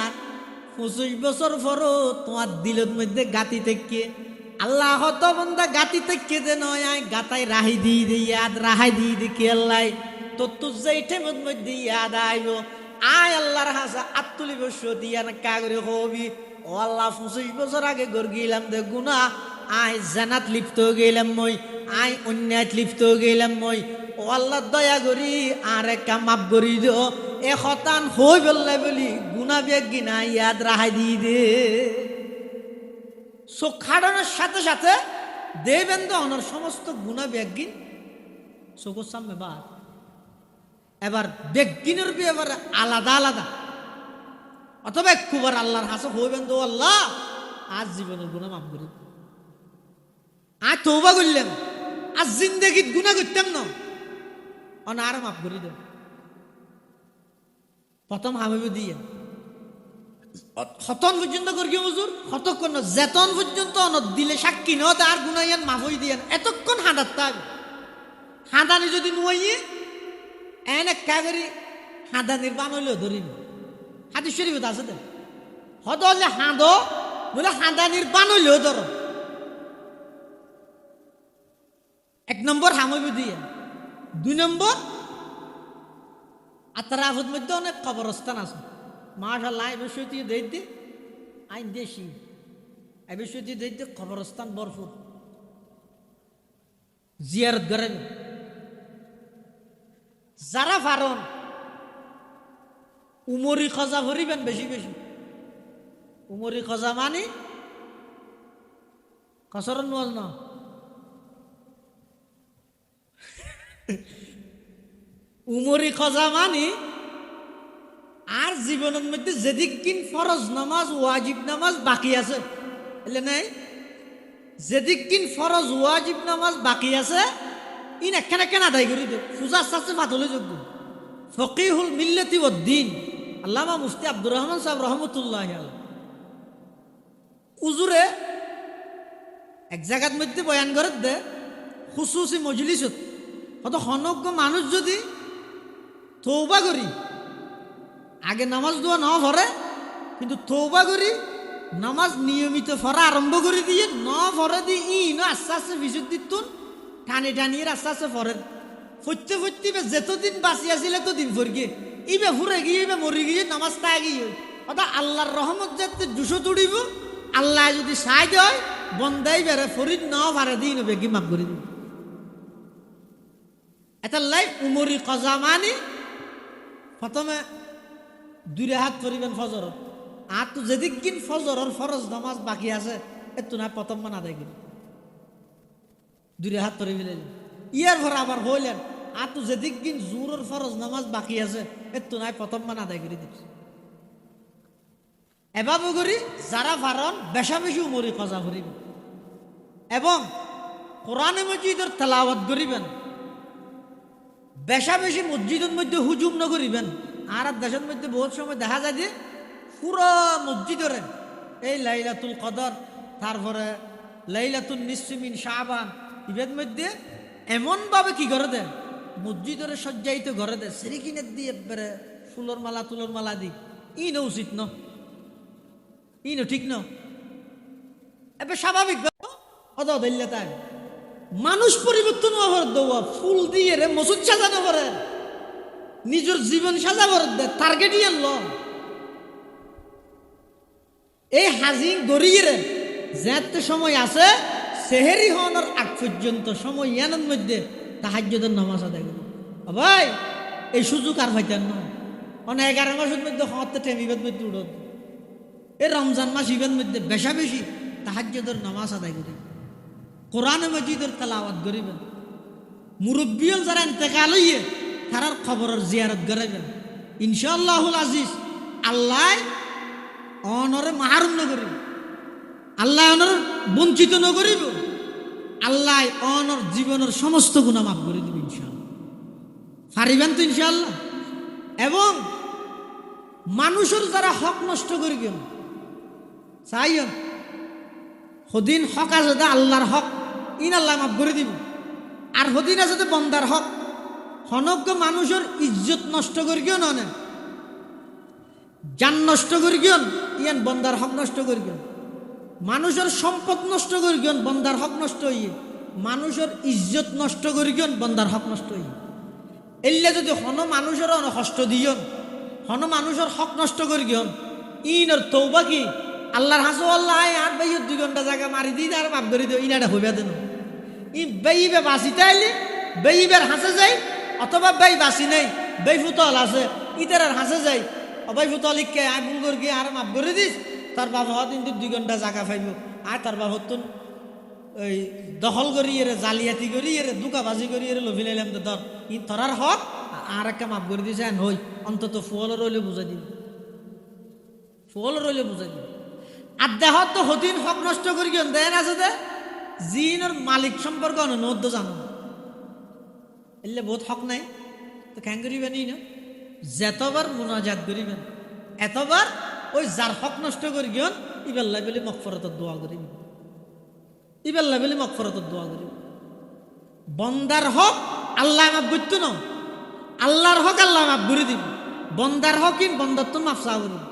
25 বছর পরও তোমার দিলের মধ্যে গাতি থেকে আল্লাহ হত বন্দা গাতি থেকে দে নয় আয় গাতাই রাহি দিয়ে দে ইয়াদ রাহাই দিয়ে দে কি আল্লাহ তো যেইটে মধ্যে ইয়াদ আইব আয় আল্লাহর হাসা আত্তুলি বসো দিয়া না কাগরে হবি ও আল্লাহ 25 বছর আগে গর্গিলাম দে গুনা আয় জানাত লিপ্ত গেলাম মই আয় অন্যায় লিপ্ত গেলাম মই ও আল্লাহ দয়া করি আর একটা মাপ করি দিও এ হতান হই বললে বলি গুনা বেগ গিনা ইয়াদ রাহাই দিয়ে দে চোখ খাড়ানোর সাথে সাথে দেবেন তো অনার সমস্ত গুণা বেগিন চোখের সামনে বা এবার বেগিনের বি এবার আলাদা আলাদা অথবা একবার আল্লাহর হাসে হইবেন তো আল্লাহ আজ জীবনের গুণা মাফ করি আজ তৌবা করলাম আজ জিন্দগিত গুণা করতাম না আর মাফ করি দেব প্রথম হামিব দিয়ে হতন পর্যন্ত করি হুজুর কতক্ষণ যেতন পর্যন্ত অনত দিলে সাক্ষী ন তার গুনাইয়ান মাফ হই দিয়েন এতক্ষণ হাঁদার তার হাঁদানি যদি নুয়াইয়ে এনে কাগরি হাঁদানির বান হইলেও ধরিব হাদিস শরীফে আছে তো হদ হলে হাঁদো বলে হাঁদানির বান হইলেও ধরো এক নম্বর হামইব দিয়ে 2 নম্বর আতরাফের মধ্যে অনেক কবরস্থান আছে মাশাআল্লাহ এই বিষয়টি দেখতে আইন দেশি এই বিষয়টি দেখতে কবরস্থান ভরপুর জিয়ারত করেন যারা পারন উমরি খজা ভরিবেন বেশি বেশি উমরি খজা মানে কসরন নওয়াজ না উমরি খজা মানে আর জীবনের মধ্যে যেদিন ফরজ নামাজ ওয়াজিব নামাজ বাকি আছে এলে নাই যেদিন ফরজ ওয়াজিব নামাজ বাকি আছে ইন একখানে কেন আদায় করি দেব পূজা সাথে মাতলে যোগ্য ফকিহুল মিল্লাতি ওদ্দিন আল্লামা মুফতি আব্দুর রহমান সাহেব রহমতুল্লাহ আলাইহি উজুরে এক জায়গার মধ্যে বয়ান করে দে খুসুসি মজলিসত কত হনজ্ঞ মানুষ যদি তৌবা করি আগে নামাজ দোয়া না পড়ে কিন্তু তৌবা করি নামাজ নিয়মিত পড়া আরম্ভ করে দিয়ে ন পড়ে দিয়ে আস্তে আস্তে বিশুদ্ধি তুন টানি টানিয়ে আস্তে আস্তে পড়েন ফরতে ফরতে যেতদিন বাঁচি আসলে এতদিন ফরগে ইবে ফুরে গিয়ে ইবে মরে গিয়ে নামাজ তা গিয়ে অর্থাৎ আল্লাহর রহমত যাতে দুশো তুড়িব আল্লাহ যদি সাই দেয় বন্দাই বেড়ে ফরিদ ন ভাড়া দিন বেগি মাফ করে দিন এটা লাই উমরি কজা মানি প্রথমে 2 হাত পরিবেন ফজরত আর তো যেদিন ফজরের ফরজ নামাজ বাকি আছে এত না প্রথম মান আদায় করি 2 হাত পরিবেন ইয়ার ভর আবার হইলেন আর তো যেদিন জোরের ফরজ নামাজ বাকি আছে এত নাই প্রথম মান আদায় করে দিচ্ছি এভাবে করি যারা পারন বেশা বেশি উমরি কজা করিবেন এবং কোরআনে মজিদের তেলাওয়াত করিবেন বেশা বেশি মসজিদের মধ্যে হুজুম ন করিবেন আর দেশের মধ্যে বহুত সময় দেখা যায় যে পুরো মসজিদের এই লাইলাতুল কদর তারপরে লাইলাতুল নিসফি মিন শাবান ইবের মধ্যে এমনভাবে কি করে দেন মসজিদের সজ্জাইতে ঘরে দেয় সিরিকিনের দিয়ে একবারে ফুলের মালা তুলোর মালা দি ইন উচিত ন ইন ঠিক ন এবার স্বাভাবিক অত ধরলে তাই মানুষ পরিবর্তন হওয়ার দেওয়া ফুল দিয়ে রে মসজিদ সাজানো করে নিজের জীবন সাজাবার টার্গেট ল এই হাজিং গড়িয়ে রে যেতে সময় আছে সেহেরি হওয়ার আগ পর্যন্ত সময় ইয়ানোর মধ্যে তাহাজ্জুদের নামাজ আদায় করি ভাই এই সুযোগ আর পাইতেন না অনেক 11 মাসের মধ্যে হতে টেমিবের মধ্যে উঠত এই রমজান মাস ইবের মধ্যে বেশা বেশি তাহাজ্জুদের নামাজ আদায় করি কোরআন মজিদের তেলাওয়াত করিবেন মুরব্বিয়ল যারা ইন্তেকাল হইয়ে তারার খবরের জিয়ারত করাবেন ইনশাআল্লাহুল আজিজ আল্লাহ অনরে মাহরুম ন করিব আল্লাহ অনর বঞ্চিত ন করিব আল্লাহ অনর জীবনের সমস্ত গুনাহ মাফ করে দিবে ইনশাআল্লাহ পারিবেন তো ইনশাআল্লাহ এবং মানুষের যারা হক নষ্ট করিবেন চাইন সদিন হক আছে আল্লাহর হক ইন আল্লাহ মাফ করে দিব আর হদিন আছে তো বন্দার হক হনজ্ঞ মানুষের ইজ্জত নষ্ট করি গিয়ে নয় জান নষ্ট করি গিয়ে ইয়ান বন্দার হক নষ্ট করি গিয়ে মানুষের সম্পদ নষ্ট করি গিয়ে বন্দার হক নষ্ট হইয়ে মানুষের ইজ্জত নষ্ট করি গিয়ে বন্দার হক নষ্ট হইয়ে এলে যদি হন মানুষের কষ্ট দিয়ন হন মানুষের হক নষ্ট করি গিয়ন ইনর তৌবা কি আল্লাহর হাসো আল্লাহ আর ভাই 2 ঘন্টা জায়গা মারি দিই আর মাফ করে দিও ইনাটা হইবা দেন ই বেইবে বাসিতে আইলে বেইবের হাসে যায় অথবা বেই বাসি নেই বেই ফুতল আছে ইতার হাসে যায় অবাই ফুতল ইকে আই ভুল করি আর মাফ করে দিস তার বাবা হদিন 2 ঘন্টা জায়গা পাইব আর তার বাবা হতুন ওই দখল করি এর জালিয়াতি করি এর দুকাবাজি করি এর লভি লাইলাম তো ধর ই ধরার হক আর একটা মাফ করে দিছে হই অন্তত ফুল রইলে বুঝাই দিন ফুল রইলে বুঝাই দিন আর দেহ তো হদিন হক নষ্ট করি কেন দেন আছে দে জিনের মালিক সম্পর্কে অনুরোধ জানো এলে বহুত হক নাই তো কেন করিবেন না যেতবার মুনাজাত করিবেন এতবার ওই যার হক নষ্ট করি গিয়ন ইবেল্লাই বলে মগফিরাতের দোয়া করিবেন ইবেল্লাই বলে মগফিরাতের দোয়া করিবেন বন্দার হক আল্লাহ মাফ করতো না আল্লাহর হক আল্লাহ মাফ করে দিব বন্দার হক ইন বন্দার তো মাফ চাওয়া করিব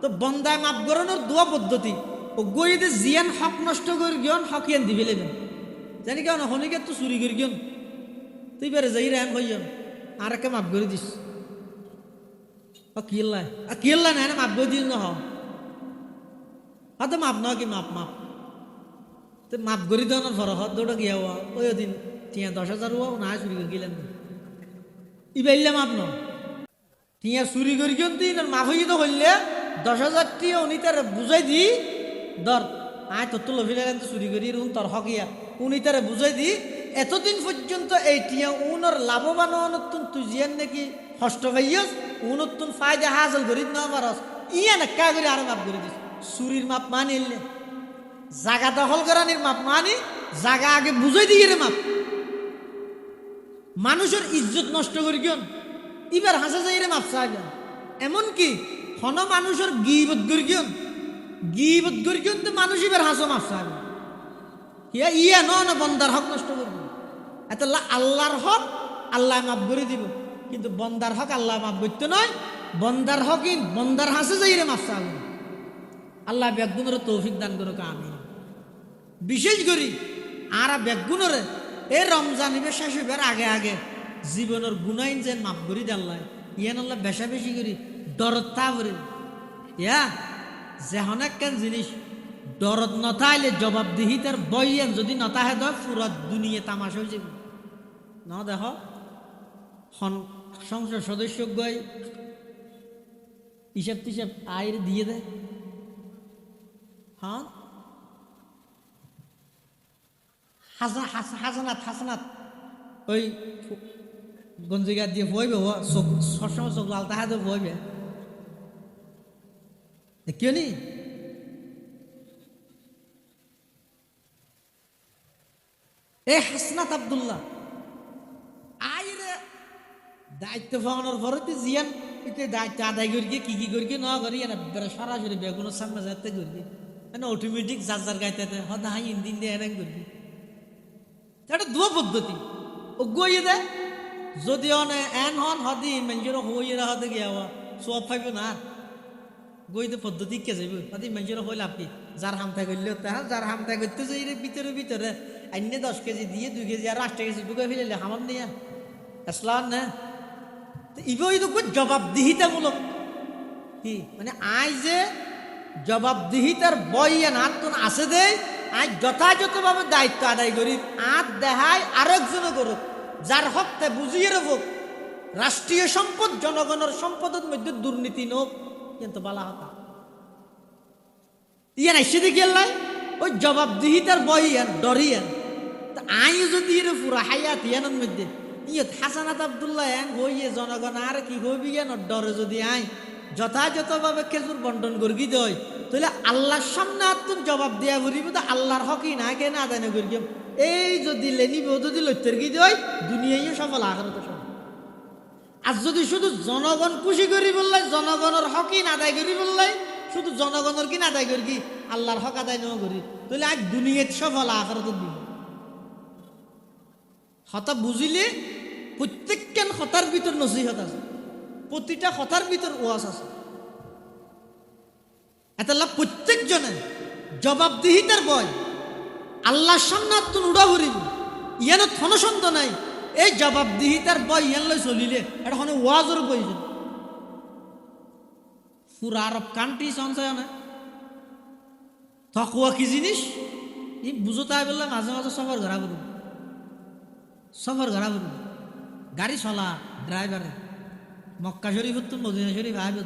তো বন্দায় মাফ করানোর দোয়া পদ্ধতি ও গইতে জিয়ান হক নষ্ট করি গিয়ন হক ইয়ান দিবে লেবেন জানি কেন হনিকে তো চুরি করি গিয়ন তুই বেড়ে যাই রেন হইয়ন আর একে মাফ করে দিস কিল্লা নাই না মাফ করে দিস না হয়তো মাপ না কি মাপ মাপ তো মাপ করে দেওয়ার পর হত দৌড়া গিয়া হওয়া ওই দিন 10,000 হওয়া না চুরি করে গেলেন ইবাইলে মাপ ন টিয়া চুরি করি কেন তুই মাফ হইয়ে তো হইলে 10,000 টিয়া উনি তার বুঝাই দি ধর আয় তোর তো লভিলেন তো চুরি করি তোর হকিয়া উনি তারা বুঝাই দি এতদিন পর্যন্ত এই টিয়া উনর লাভবান অনতুন তুই জিয়ান নাকি কষ্ট পাইয়স উনতুন ফায়দা হাসিল করি না মারস ইয়া না কা করে আর মাপ করে দিস চুরির মাপ মানিলে জায়গা দখল করানির মাপ মানি জায়গা আগে বুঝাই দিয়ে রে মাপ মানুষের ইজ্জত নষ্ট করি কেন এবার হাসা যাই রে মাপ চাইবে এমনকি হন মানুষের গিবত করি কেন গিবত করি কেন তো মানুষ এবার হাসো মাপ চাইবে ইয়া ন বন্দার হক নষ্ট করবো এত আল্লাহর হক আল্লাহ মাফ করে দিব কিন্তু বন্দার হক আল্লাহ মাফ করতে নয় বন্দার হক বন্দার হাসে যাই রে মাফ চাইবে আল্লাহ ব্যাগুনের তৌফিক দান করুক আমি বিশেষ করি আর ব্যাগুনের এই রমজান ইবে শেষ হইবার আগে আগে জীবনের গুনাইন যে মাফ করি আল্লাহ ইয়ান আল্লাহ বেশা বেশি করি দরদ তা করি ইয়া যে অনেক কেন জিনিস দরদ নথাইলে জবাবদিহিতার বইয়েন যদি নতাহে দেয় পুরা দুনিয়া তামাশা হয়ে যাবে না দেখ সংসদ সদস্য গই হিসাব টিসাব আয়ের দিয়ে দেয় হ্যাঁ হাসানাত ওই গঞ্জিগা দিয়ে বইবে সবসময় চোখ লাল তাহা তো বইবে কেউ নি এ হাসনাত আব্দুল্লাহ আইরে দায়িত্ব পাওয়ানোর পরে তো জিয়ান দায়িত্ব আদায় করি কি করি না করি সরাসরি বেগুনের সামনে যাতে করি অটোমেটিক যার যার গাইতে হদা হাই ইন্দিন দিয়ে এনে করবি এটা দু পদ্ধতি ও গইয়ে দেয় যদি অনে এন হন হদি মানুষের হইয়ে হতে গিয়া সব পাইব না গইতে পদ্ধতি কে যাইব হদি মানুষের হইল আপনি যার হামতাই করলে যার হামতাই করতে যাই ভিতরে ভিতরে আইনে 10 কেজি দিয়ে 2 কেজি আর 8 কেজি ঢুকে ফেলে হামার নিয়ে আসলাম না ইবই তো জবাবদিহিতামূলক কি মানে আই যে জবাবদিহিতার বইয়া নাতুন আছে দে আজ যথাযথভাবে দায়িত্ব আদায় করি আর দেখায় আরেকজনে করুক যার হকতে বুঝিয়ে রাখুক রাষ্ট্রীয় সম্পদ জনগণের সম্পদের মধ্যে দুর্নীতি নোক কিন্তু বালা হতা ইয়ান এসে গেলাই ওই জবাবদিহিতার বইয়ান ডরিয়ান আই যদি এর পুরা হায়াত ইয়ানের মধ্যে ইয়ত হাসানাত আব্দুল্লাহ এন হইয়ে জনগণ আর কি হইবি ইয়ান ডরে যদি আই যথাযথভাবে খেজুর বন্টন করবি দই তাহলে আল্লাহর সামনে আত্মন জবাব দেয়া করিব তো আল্লাহর হকই না কেন আদায় না করি এই যদি লেনিব যদি লইতের কি দই দুনিয়ায় সফল আখেরাতে সফল আর যদি শুধু জনগণ খুশি করি বললাই জনগণের হকই না আদায় করি বললাই শুধু জনগণের কি না আদায় করি আল্লাহর হক আদায় না করি তাহলে আজ দুনিয়ায় সফল আখেরাতে দিব হতা বুঝিলে প্রত্যেকখান হতার ভিতর নসিহত আছে, প্রতিটা হতার ভিতর ওয়াজ আছে। এতাল্লা প্রত্যেকজনে জবাবদিহিতার বয় আল্লাহর সামনে তুন উড়া ভরিব, ইয়ান থনসন্ত নাই। এই জবাবদিহিতার বয় ইয়ান লই চলিলে এটা হনে ওয়াজের প্রয়োজন। পুরা আরব কান্ট্রি সঞ্চয় না তকুয়া কি জিনিস ই বুঝো, তাই বললাম মাঝে মাঝে সফর ঘরা করুন, সফর ঘরা করুন, গাড়ি চলা ড্রাইভারে মক্কা শরীফ তো মদিনা শরীফ আইব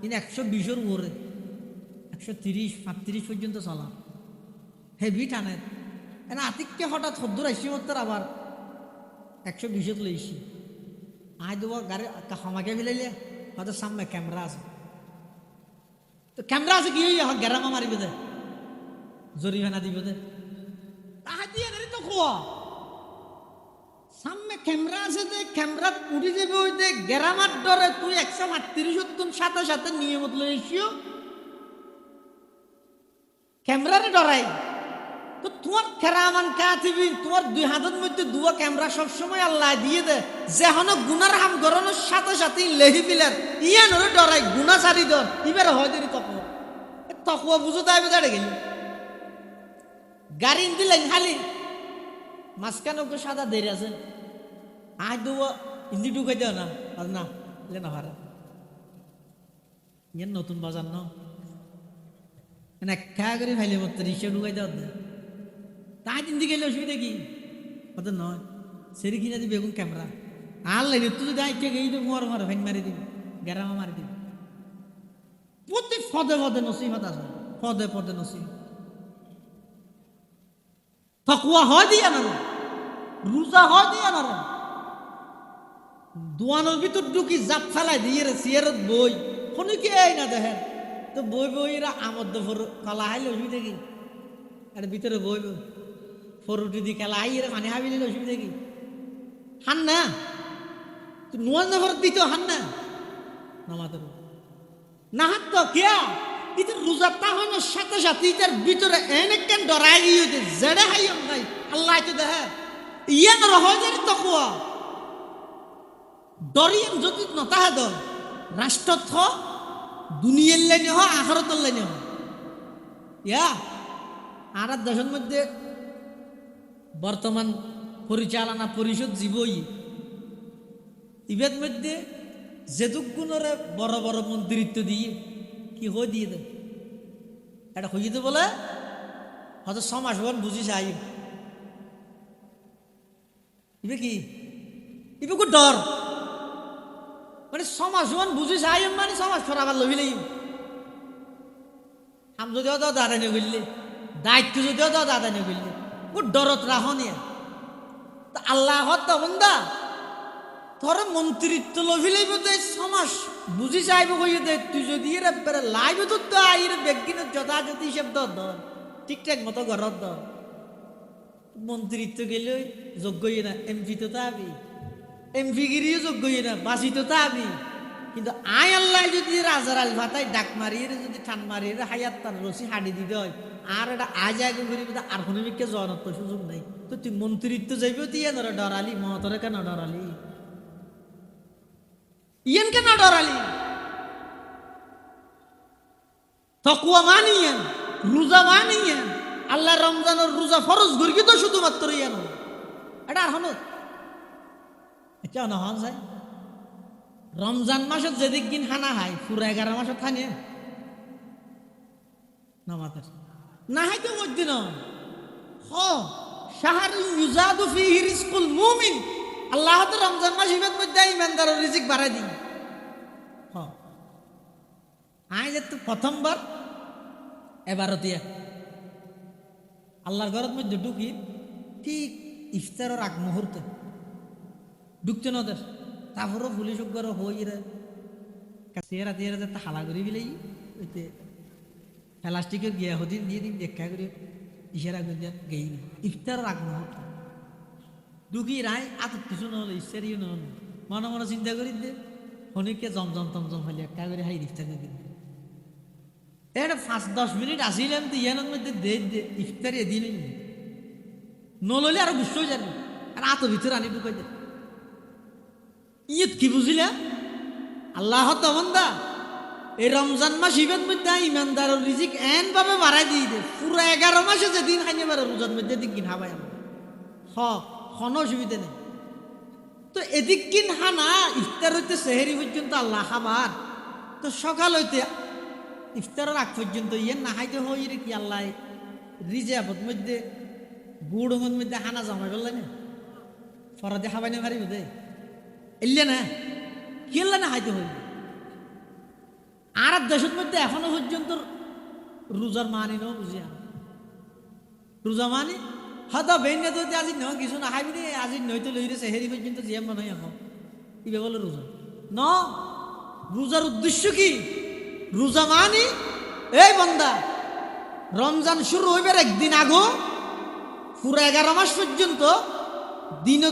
কিন্তু 120-এর উপরে 130-35 পর্যন্ত চলা হেভি টানে। এনা আতিককে হঠাৎ সদ্দুর আসি মত্তর আবার 120-এ লইছি আই দেবো গাড়ি খামাকে ফেলাইলে হয়তো সামনে ক্যামেরা আছে, তো ক্যামেরা আছে কি গেরামা মারিবে দে, জরিমানা দিব দে, তাহা দিয়ে তো খোয়া সামনে ক্যামেরা আছে দে, ক্যামেরা উঠে যাবে ওই দে গেরামার ডরে তুই 138 সাথে সাথে নিয়মত লইছিও ক্যামেরারে ডরাই। তো তোমার কেরামান কাতিবি তোমার 2 হাতের মধ্যে 2 ক্যামেরা সবসময় আল্লাহ দিয়ে দে, যে হন গুনার হাম গরনের সাথে সাথে লেহি পিলার ইয়ানোর ডরাই গুনা সারি দর এবার হয় দেরি তকুয়া, তকুয়া বুঝো তাই বেজাড়ে গেলি গাড়ি দিলেন খালি মাঝখানে সাদা দেরি আছে আজ দেবো ইন্দি ঢুকাই দেও না, না লে না ভাড়া ইয়ান নতুন বাজার ন একা করে ফাইলে মতো রিক্সা ঢুকাই দেওয়া দে, তাই ইন্দি গেলে অসুবিধা কি কত নয় সেরি কিনা দিবি বেগুন ক্যামেরা আর লাগে তুই যদি আইকে গেই তো মোর মার ভেন মারি দিবি গেরামা মারি দিবি। প্রতি পদে পদে নসিহত আছে, পদে পদে নসিহত। তাকওয়া হয় দিয়া না, রোজা হয় দিয়া না, দোয়ানোর ভিতর ঢুকি জাপ ফেলাই দিয়ে রে সিয়ারত বই কোনো কি এই না দেখেন তো বই বইরা আমদ কলা হাইলে অসুবিধা কি, আর ভিতরে বই ফরুটি দি খেলা হাইরে মানে হাবিলে অসুবিধা কি, হান না তুই নোয়াজ না ফরত দিত হান না নামাতের না হাত তো কেয়া ইতার রোজা তাহনের সাথে সাথে ইতার ভিতরে এনে কেন ডরাই গিয়ে জেড়ে হাইম নাই আল্লাহ তো দেখে ইয়ান রহজের তকুয়া ডরিয়ান যদি নতাহা দ রাষ্ট্র থ দুনিয়ার লাইনে হ আখরতের লাইনে হ ইয়া আর দেশের মধ্যে বর্তমান পরিচালনা পরিষদ জীবই ইবের মধ্যে যেদুগুণরে বড় বড় মন্ত্রিত্ব দিয়ে কি হয়ে দিয়ে দেয় এটা হইতে বলে হয়তো সমাজ ভবন বুঝি চাই ইবে কি ইবে কো ডর মানে সমাজ ভবন বুঝি চাই মানে সমাজ ফরাবার লবিলে আম যদিও তো দাদা নিয়ে গেলে দায়িত্ব যদিও তো দাদা নিয়ে গেলে ও ডরত রাহনিয়া তা আল্লাহ তো বন্দা তোর মন্ত্রিত্ব লভিলেই বোধ সমাজ বুঝি চাইব কই দে তুই যদি এর লাইব তো আইর ব্যক্তির যথাযথ হিসেব ধর ঠিকঠাক মতো ঘরত ধর মন্ত্রিত্ব গেলে যোগ্য না এমপি তো তাবি এমপি গিরিও যোগ্য না বাসি তো তাবি কিন্তু আয় আল্লাহ যদি রাজার আল ভাতায় ডাক মারিয়ে যদি ঠান মারিয়ে হায়াত তার রসি হাডি দিতে হয় আর এটা আজ আগে করি আর কোনো বিকে জনত্ব সুযোগ নেই তো তুই মন্ত্রিত্ব যাইবেও তুই এনারা ডরালি মহতরে কেন ডরালি ইয়ান কেন ডরালি তাকওয়া মানিয়েন রোজা মানিয়েন আল্লাহ রমজানের রোজা ফরজ গর্গি তো শুধুমাত্র ইয়ান এটা আর হন এটা না হন যায় রমজান মাসত যেদিক দিন খানা খায় পুরো 11 মাসত খানে নামাজ না হয় তো মধ্যে না হ শাহরুল ইউজাদু ফীহি রিজকুল মুমিন আল্লাহ তো রমজান মাস ইবাদত মধ্যে ইমানদারের রিজিক বাড়াই দিন হ আই যে তো প্রথমবার এবারতিয়া আল্লাহর ঘরের মধ্যে ঢুকি ঠিক ইফতারের আগ মুহূর্তে ঢুকতে না দেশ তারপরও পুলিশ ঘর হই রে চেহারা চেহারা যে হালা করি বিলাই ওইতে প্লাস্টিকের গিয়া হদিন দিয়ে দিন দেখা করে ইশারা করে দেন গেই না ইফতারের আগ মুহূর্তে ঢুকি রায় আতর কিছু নহলে ইচ্ছারিও নহল মনে মনে চিন্তা করি দে অনেকে জমজম টমজম হলে একটা করে হাই ইফতার করে দিন এটা 5-10 মিনিট আসিলাম তো ইয়ানোর মধ্যে দে ইফতারি দিন নললে আরো গুস্ত হয়ে যাবে আর আতো ভিতরে আনি ঢুকাই দে ইয়ত কি বুঝিলা আল্লাহ তো বন্দা এই রমজান মাস ইবের মধ্যে ইমানদার রিজিক এন ভাবে বাড়াই দিয়ে দে পুরো 11 মাসে যেদিন খাইনে পারে রোজার মধ্যে দিন কিন হাবাই আমার কোনো অসুবিধা নেই তো এদিক কিন হানা ইফতার হইতে সেহেরি পর্যন্ত আল্লাহ খাবার তো সকাল হইতে ইফতারের আগ পর্যন্ত ইয়ে না খাইতে হই রে কি আল্লাহ রিজার্ভের মধ্যে গুড়ের মধ্যে হানা জমাই বললেন ফরাদে খাবাই না পারিব দে এলে না কি না খাইতে হই আর দেশের মধ্যে এখনো পর্যন্ত রোজার মানি ন বুঝিয়া রোজা মানি হয়তো বেইনে তো আজি ন কিছু না খাইবি দে আজি নইতো লই রেছে হেরি পর্যন্ত জিয়াম মনে হয় এখন কি বলে রোজা ন রোজার উদ্দেশ্য কি রোজা মানি এই বান্দা রমজান শুরু হইবার একদিন আগো পুরো 11 মাস পর্যন্ত দিন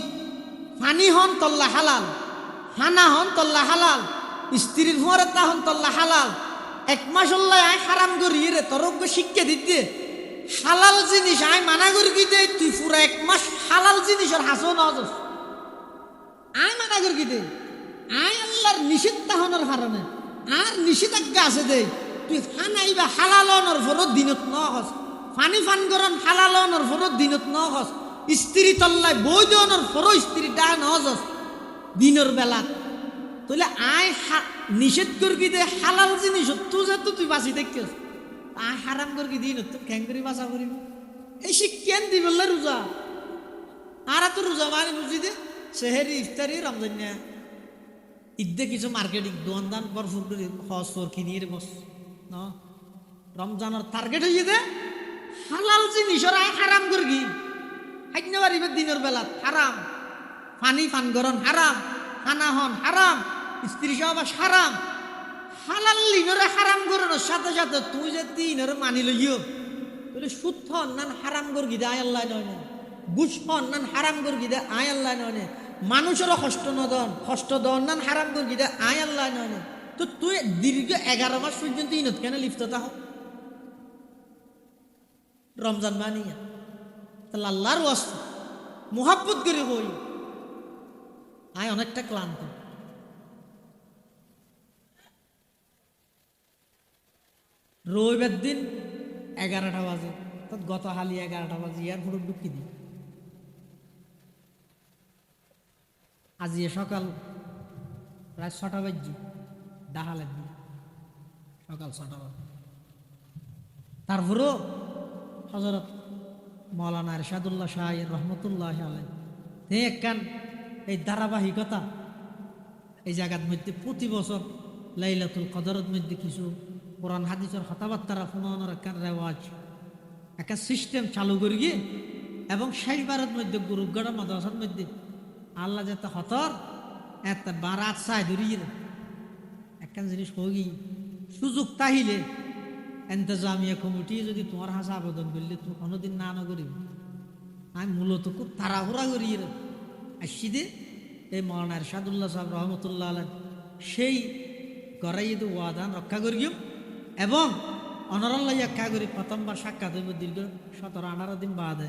পানি হন তল্লা হালাল হানা হন তল্লা হালাল স্ত্রীর ভরে তা হন তল্লা হালাল 1 মাস হল্লাই আয় হারাম করি রে তরজ্ঞ শিক্ষা দিতে হালাল জিনিস আয় মানা করি কি দে তুই পুরো 1 মাস হালাল জিনিসের হাসন হজস আয় মানা করি কি দে আয় আল্লাহর নিষেধ তাহনের কারণে আর নিষেধাজ্ঞা আছে দে তুই ফানাইবা হালাল অনর ফরত দিনত ন হস ফানি ফান গরম হালাল অনর ফরত দিনত ন হস স্ত্রী তল্লায় বই দেওয়ানোর ফরো স্ত্রী ডান হজস দিনের বেলা তাহলে আয় নিষেধ করবি দে হালাল জিনিস তুই যেহেতু তুই বাঁচি দেখছিস আয় হারাম করবি দিন তুই খ্যাং করি বাঁচা করিবি এই শিক্ষান দি বললে রোজা আর তো রোজা মানে বুঝি দে সেহেরি ইফতারি রমজান ঈদে কিছু মার্কেটিং দোয়ান দান বরফুর করে হস ফর কিনিয়ে বস ন রমজানের টার্গেট হয়ে দে হালাল জিনিসের আয় হারাম করবি হাইতে পারিবে দিনের বেলা হারাম পানি ফান গরম হারাম খানা হন হারাম স্ত্রী সহবাস হারাম হালাল লিনরে হারাম করানোর সাথে সাথে তুই যে তিনরে মানি লইও তাহলে সুদ হন নান হারাম করবি দে আয় আল্লাহ নয় না ঘুষ হন নান হারাম করবি দে আয় আল্লাহ নয় না মানুষেরও কষ্ট দন নান হারাম করবি দে আয় আল্লাহ নয় না তো তুই দীর্ঘ 11 মাস পর্যন্ত ইনত কেন লিপ্ত তা হোক রমজান মানিয়া তাহলে আল্লাহর ওয়াস্তে মোহাব্বত করে বই আয় অনেকটা ক্লান্ত রবিবার দিন 11টা বাজে তো গত হালি 11টা বাজে ইয়ার পুরো ঢুকি দিই আজি সকাল প্রায় 6টা বাজে ডাহা লাগবে সকাল 6টা বাজে তারপরও হযরত মৌলানা ইরশাদুল্লাহ শাহ রহমতুল্লাহ আলাইহি একখান এই ধারাবাহিকতা এই জায়গার মধ্যে প্রতি বছর লাইলাতুল কদরের মধ্যে কিছু কোরআন হাদিসের কথাবার্তা শোনানোর একটা রেওয়াজ একটা সিস্টেম চালু করি গিয়ে এবং শেষবারের মধ্যে গুরুগড় মাদ্রাসার মধ্যে আল্লাহ যাতে হতর একটা বারাত চাই ধরিয়ে একখান জিনিস কই সুযোগ তাহিলে এন্তজামিয়া কমিটি যদি তোমার হাসা আবেদন করলে তুমি কোনোদিন না করিব আমি মূলত খুব তাড়াহুড়া করি আসছি দে এই মৌলানা ইরশাদুল্লাহ সাহেব রহমতুল্লাহ আলাইহি সেই গড়াই ওয়াদান রক্ষা করিও এবং অনরাল্লাহ রক্ষা করি প্রথমবার সাক্ষাৎ হইব দীর্ঘ 17-18 দিন বাদে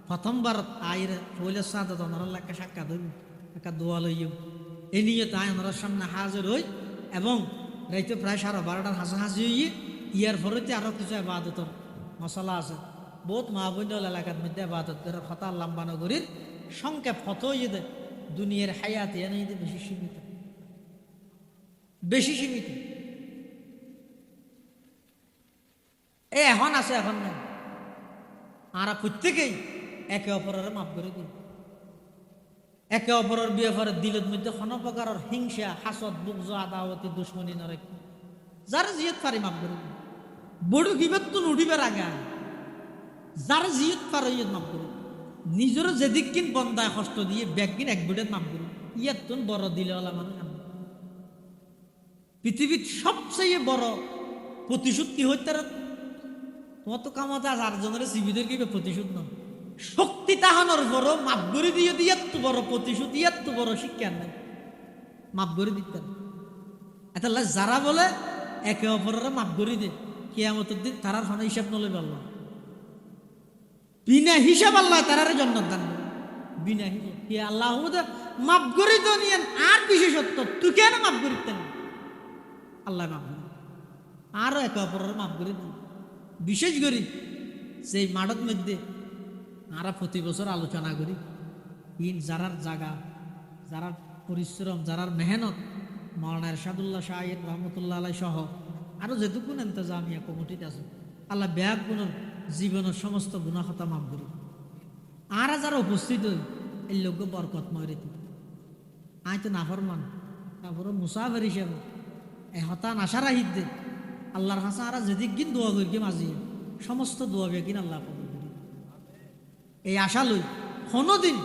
প্রথমবার আয়ের পয়লা সাদাত অনরাল্লাহ একটা সাক্ষাৎ হইব একটা দোয়া লইও এই নিয়ে তাই অনরার সামনে হাজির হই এবং রাইতে প্রায় 12:30 হাসাহাসি হইয়ে ইয়ার ফরতে আরও কিছু আবাদতর মশলা আছে বহুত মা বোন এলাকার মধ্যে আবাদত করে কথা লম্বা নগরীর সংক্ষেপ ফত ইয়ে দেয় দুনিয়ার হায়াত এনে বেশি সীমিত এখন আছে এখন নাই আর প্রত্যেকেই একে অপরের মাফ করে দিল একে অপরের ব্যাপারে দিলের মধ্যে কোনো প্রকারের হিংসা হাসদ বুকজ আদাওয়াতি দুশ্মনী নরে যারা জিয়ত পারি মাফ করে দিল বড় গিবত তো উঠিবার আগে যারা জিয়ত পারে ইয়ে মাফ করে নিজের যেদিক কিন বন্দায় কষ্ট দিয়ে ব্যাগিন এক বিড়ে মাফ করে ইয়ার তুন বড় দিলেওয়ালা মানুষ পৃথিবীর সবচেয়ে বড় প্রতিশোধ কি হইতে তোমার তো কামতা আর জনের জীবিতের কি প্রতিশোধ নয় শক্তি তাহানোর বড় মাপ করে দিয়ে ইয়ার তো বড় প্রতিশোধ ইয়ার তো বড় শিক্ষা নাই মাপ করে দিতে এটা যারা বলে একে অপরের মাপ করে দে কিয়ামতের দিন তারার ফানা হিসাব নলে পারল বিনা হিসাব আল্লাহ তারারে জন্নত দান বিনা হিসাব কি আল্লাহ মাফ করি তো নিয়েন আর বিশেষত্ব তুই কেন মাফ করিতেন আল্লাহ মাফ করি আরও একে অপরের মাফ করে দিই বিশেষ করি সেই মাঠের মধ্যে আমরা প্রতি বছর আলোচনা করি যারার জায়গা যারা পরিশ্রম যারার মেহনত মৌলানা এরশাদুল্লাহ শাহিদ রহমতুল্লাহ আলাই সহ আরও যেটুকুন এন্তজামিয়া কমিটিতে আছে আল্লাহ ব্যাগ গুণর জীবনের সমস্ত গুণাখতা মাফ করি আর যারা উপস্থিত হই এই লোক বরকতময় রীতি আয় তো নাফরমান তারপরে মুসাফের হিসেবে এই হতান আশারা হিদ্দে আল্লাহর হাসা আর যেদিক গিন দোয়া করি মাঝি সমস্ত দোয়া বেগিন আল্লাহ কবুল করি এই আশা লই কোনোদিন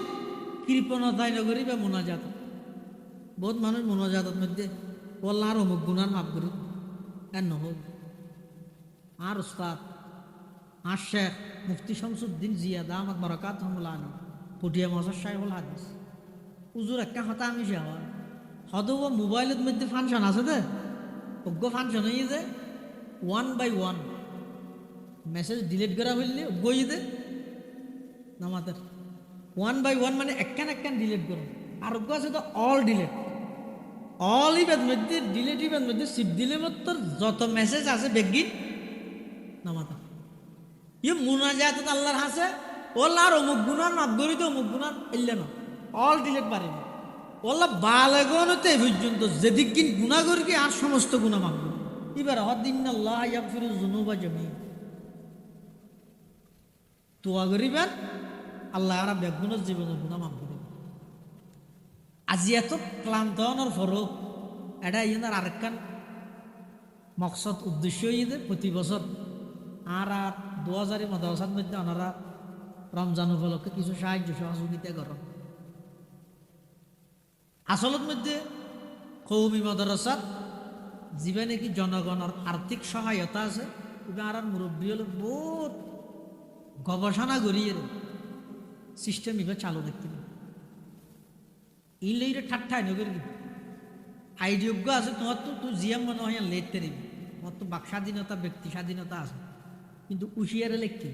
কৃপণতায় নগরী বা মোনাজাত বহুত মানুষ মোনাজাতের মধ্যে বললাম আর অমুক গুণার মাফ করি আর নহল আর উস্তাদ আর শেখ মুফতি শামসুদ্দিন জিয়া দামাত বারাকাত হামলানি পটিয়া মজার সাহেবুল হাদিস উজুর একটা হতা আমি সে হওয়ার হয়তো মোবাইলের মধ্যে ফাংশন আছে দে অজ্ঞ ফাংশন হয়ে যে 1/1 মেসেজ ডিলিট করা হইলে গই দে নামাতের 1/1 মানে একখান ডিলিট করো আর অজ্ঞ আছে তো অল ডিলিট অল ইভের মধ্যে ডিলিট ইভের মধ্যে সিপ দিলে মত যত মেসেজ আছে বেগিন নামাতে ইয়ে মুনাজাত আল্লাহর হাসে ওল্লা আর অমুক গুণার মাফ করি তো অমুক গুণার এলে না অল ডিলিট পারিনি ওল্লা বালেগনতে পর্যন্ত যেদিক কিন গুণা করি কি আর সমস্ত গুণা মাফ করি এবার হদিনাল্লাহ ইয়াগফিরু যুনুবা জামিআ তোয়া করিবেন আল্লাহ আর বেগুনের জীবনের গুণা মাফ করি আজি এত ক্লান্ত হওয়ার ফরক এটা ইয়ার আরেকখান মকসদ উদ্দেশ্য ইয়ে প্রতি বছর আর 2000 মাদ্রাসার মধ্যে ওনারা রমজান উপলক্ষে কিছু সাহায্য সহযোগিতা করেন আসলের মধ্যে কৌমি মাদ্রাসাত জীবনে নাকি জনগণের আর্থিক সহায়তা আছে আর মুরব্বী হলে বহুত গবেষণা করিয়ে সিস্টেম এবার চালু দেখতে এই লইরে ঠাট্টাই নগর আইডিয়োগ্য আছে তোমার তো তুই জিএম মনে হয় লেটতে দিবি তোমার তো বাক স্বাধীনতা ব্যক্তি স্বাধীনতা আছে কিন্তু উশিয়ারে লিখতে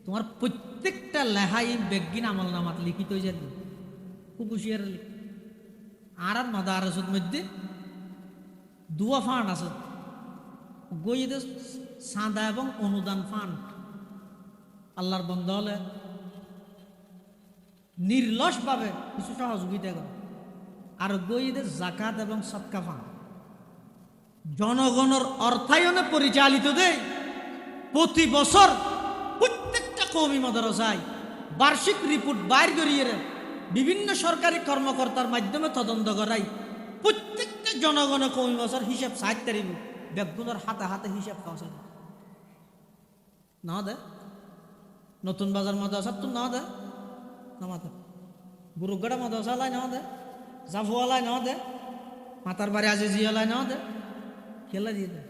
তোমার প্রত্যেকটা লেহাই বেগিন আমল নামাত লিখিত হয়ে যাবে খুব উশিয়ারে লিখ আর মাদারসের মধ্যে দুয়া ফান্ড আছে গইয়ে সাদা এবং অনুদান ফান্ড আল্লাহর বন্ধ হলে নির্লসভাবে কিছু সহযোগিতা করে আর গইয়ে জাকাত এবং সৎকা ফান্ড জনগণের অর্থায়নে পরিচালিত দেয় প্রতি বছর প্রত্যেকটা কওমি মাদ্রাসায় বার্ষিক রিপোর্ট বাইর করিয়ে বিভিন্ন সরকারি কর্মকর্তার মাধ্যমে তদন্ত করাই প্রত্যেকটা জনগণের কওমি বছর হিসাব 60 তারিখ বেগুনের হাতে হাতে হিসাব পাওয়া না দে নতুন বাজার মাদ্রাসা তো না দে নামাতে গুরুগড়া মাদ্রাসালায় না দে জাফুয়ালায় না দে মাতার বাড়ি আজিজিয়ালায় না দে খেলা দিয়ে দে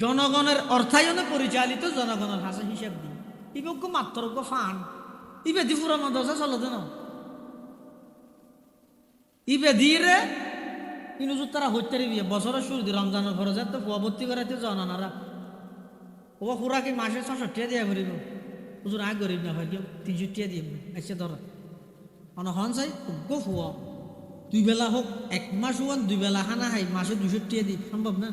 জনগণের অর্থায়নে পরিচালিত জনগণের হাসে হিসাব দিই ইবজ্ঞ মাত্র ফান ইবে দি পুরা মাদ্রাসা চলতে না ইবে দিয়ে কিন্তু তারা হইতে বিয়ে বছরের শুরু দিয়ে রমজানের খরচ তো ভর্তি করাইতে জানানারা ও পুরা কি মাসে 600 টাকা দিয়া করিব হুজুর আগে গরিব না ভাই 300 টাকা দিয়ে আচ্ছা ধর অনহন চাই গো ফুয়া 2 বেলা হোক 1 মাস হন 2 বেলা খানা খাই মাসে 200 টাকা দিই সম্ভব না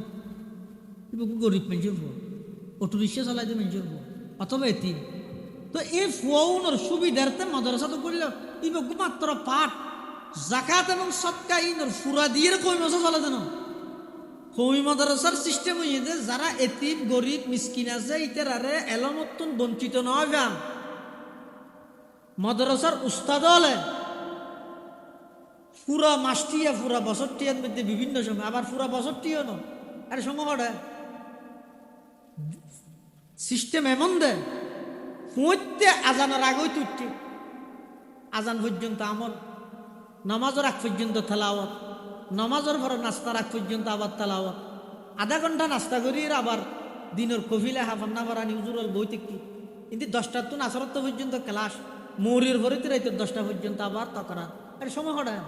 গরিব মানুষের ফুয়া অটো রিক্সা চালাইতে মানুষের ফুয়া অথবা এতিম তো এই ফুয়াউনের সুবিধার্থে মাদ্রাসা তো করলে ইবজ্ঞ মাত্র পাঠ জাকাত এবং সৎকা ইনর ফুরা দিয়ে কই মাসা চালাতে না কওমি মাদ্রাসার সিস্টেম হইছে যারা এতিম গরিব মিসকিন আছে ইতারে এলমতন বঞ্চিত নয় যান মাদ্রাসার উস্তাদ হলে পুরা মাসটিয়া পুরা বছরটিয়ার মধ্যে বিভিন্ন সময় আবার পুরা বছরটিও না আরে সময় সিস্টেম এমন দে পড়তে আজানের আগেই তুটতে আজান পর্যন্ত আমল নামাজের আগ পর্যন্ত তেলাওয়াত নামাজের পরে নাস্তার আগ পর্যন্ত আবার তেলাওয়াত আধা ঘন্টা নাস্তা করি আবার দিনের কফিলে হাফান্না বারানি হুজুরের বই থেকে কিন্তু 10টা তো নাসরত পর্যন্ত ক্লাস মৌরির ভরে রাইতে 10টা পর্যন্ত আবার তকরা আরে সময় হঠাৎ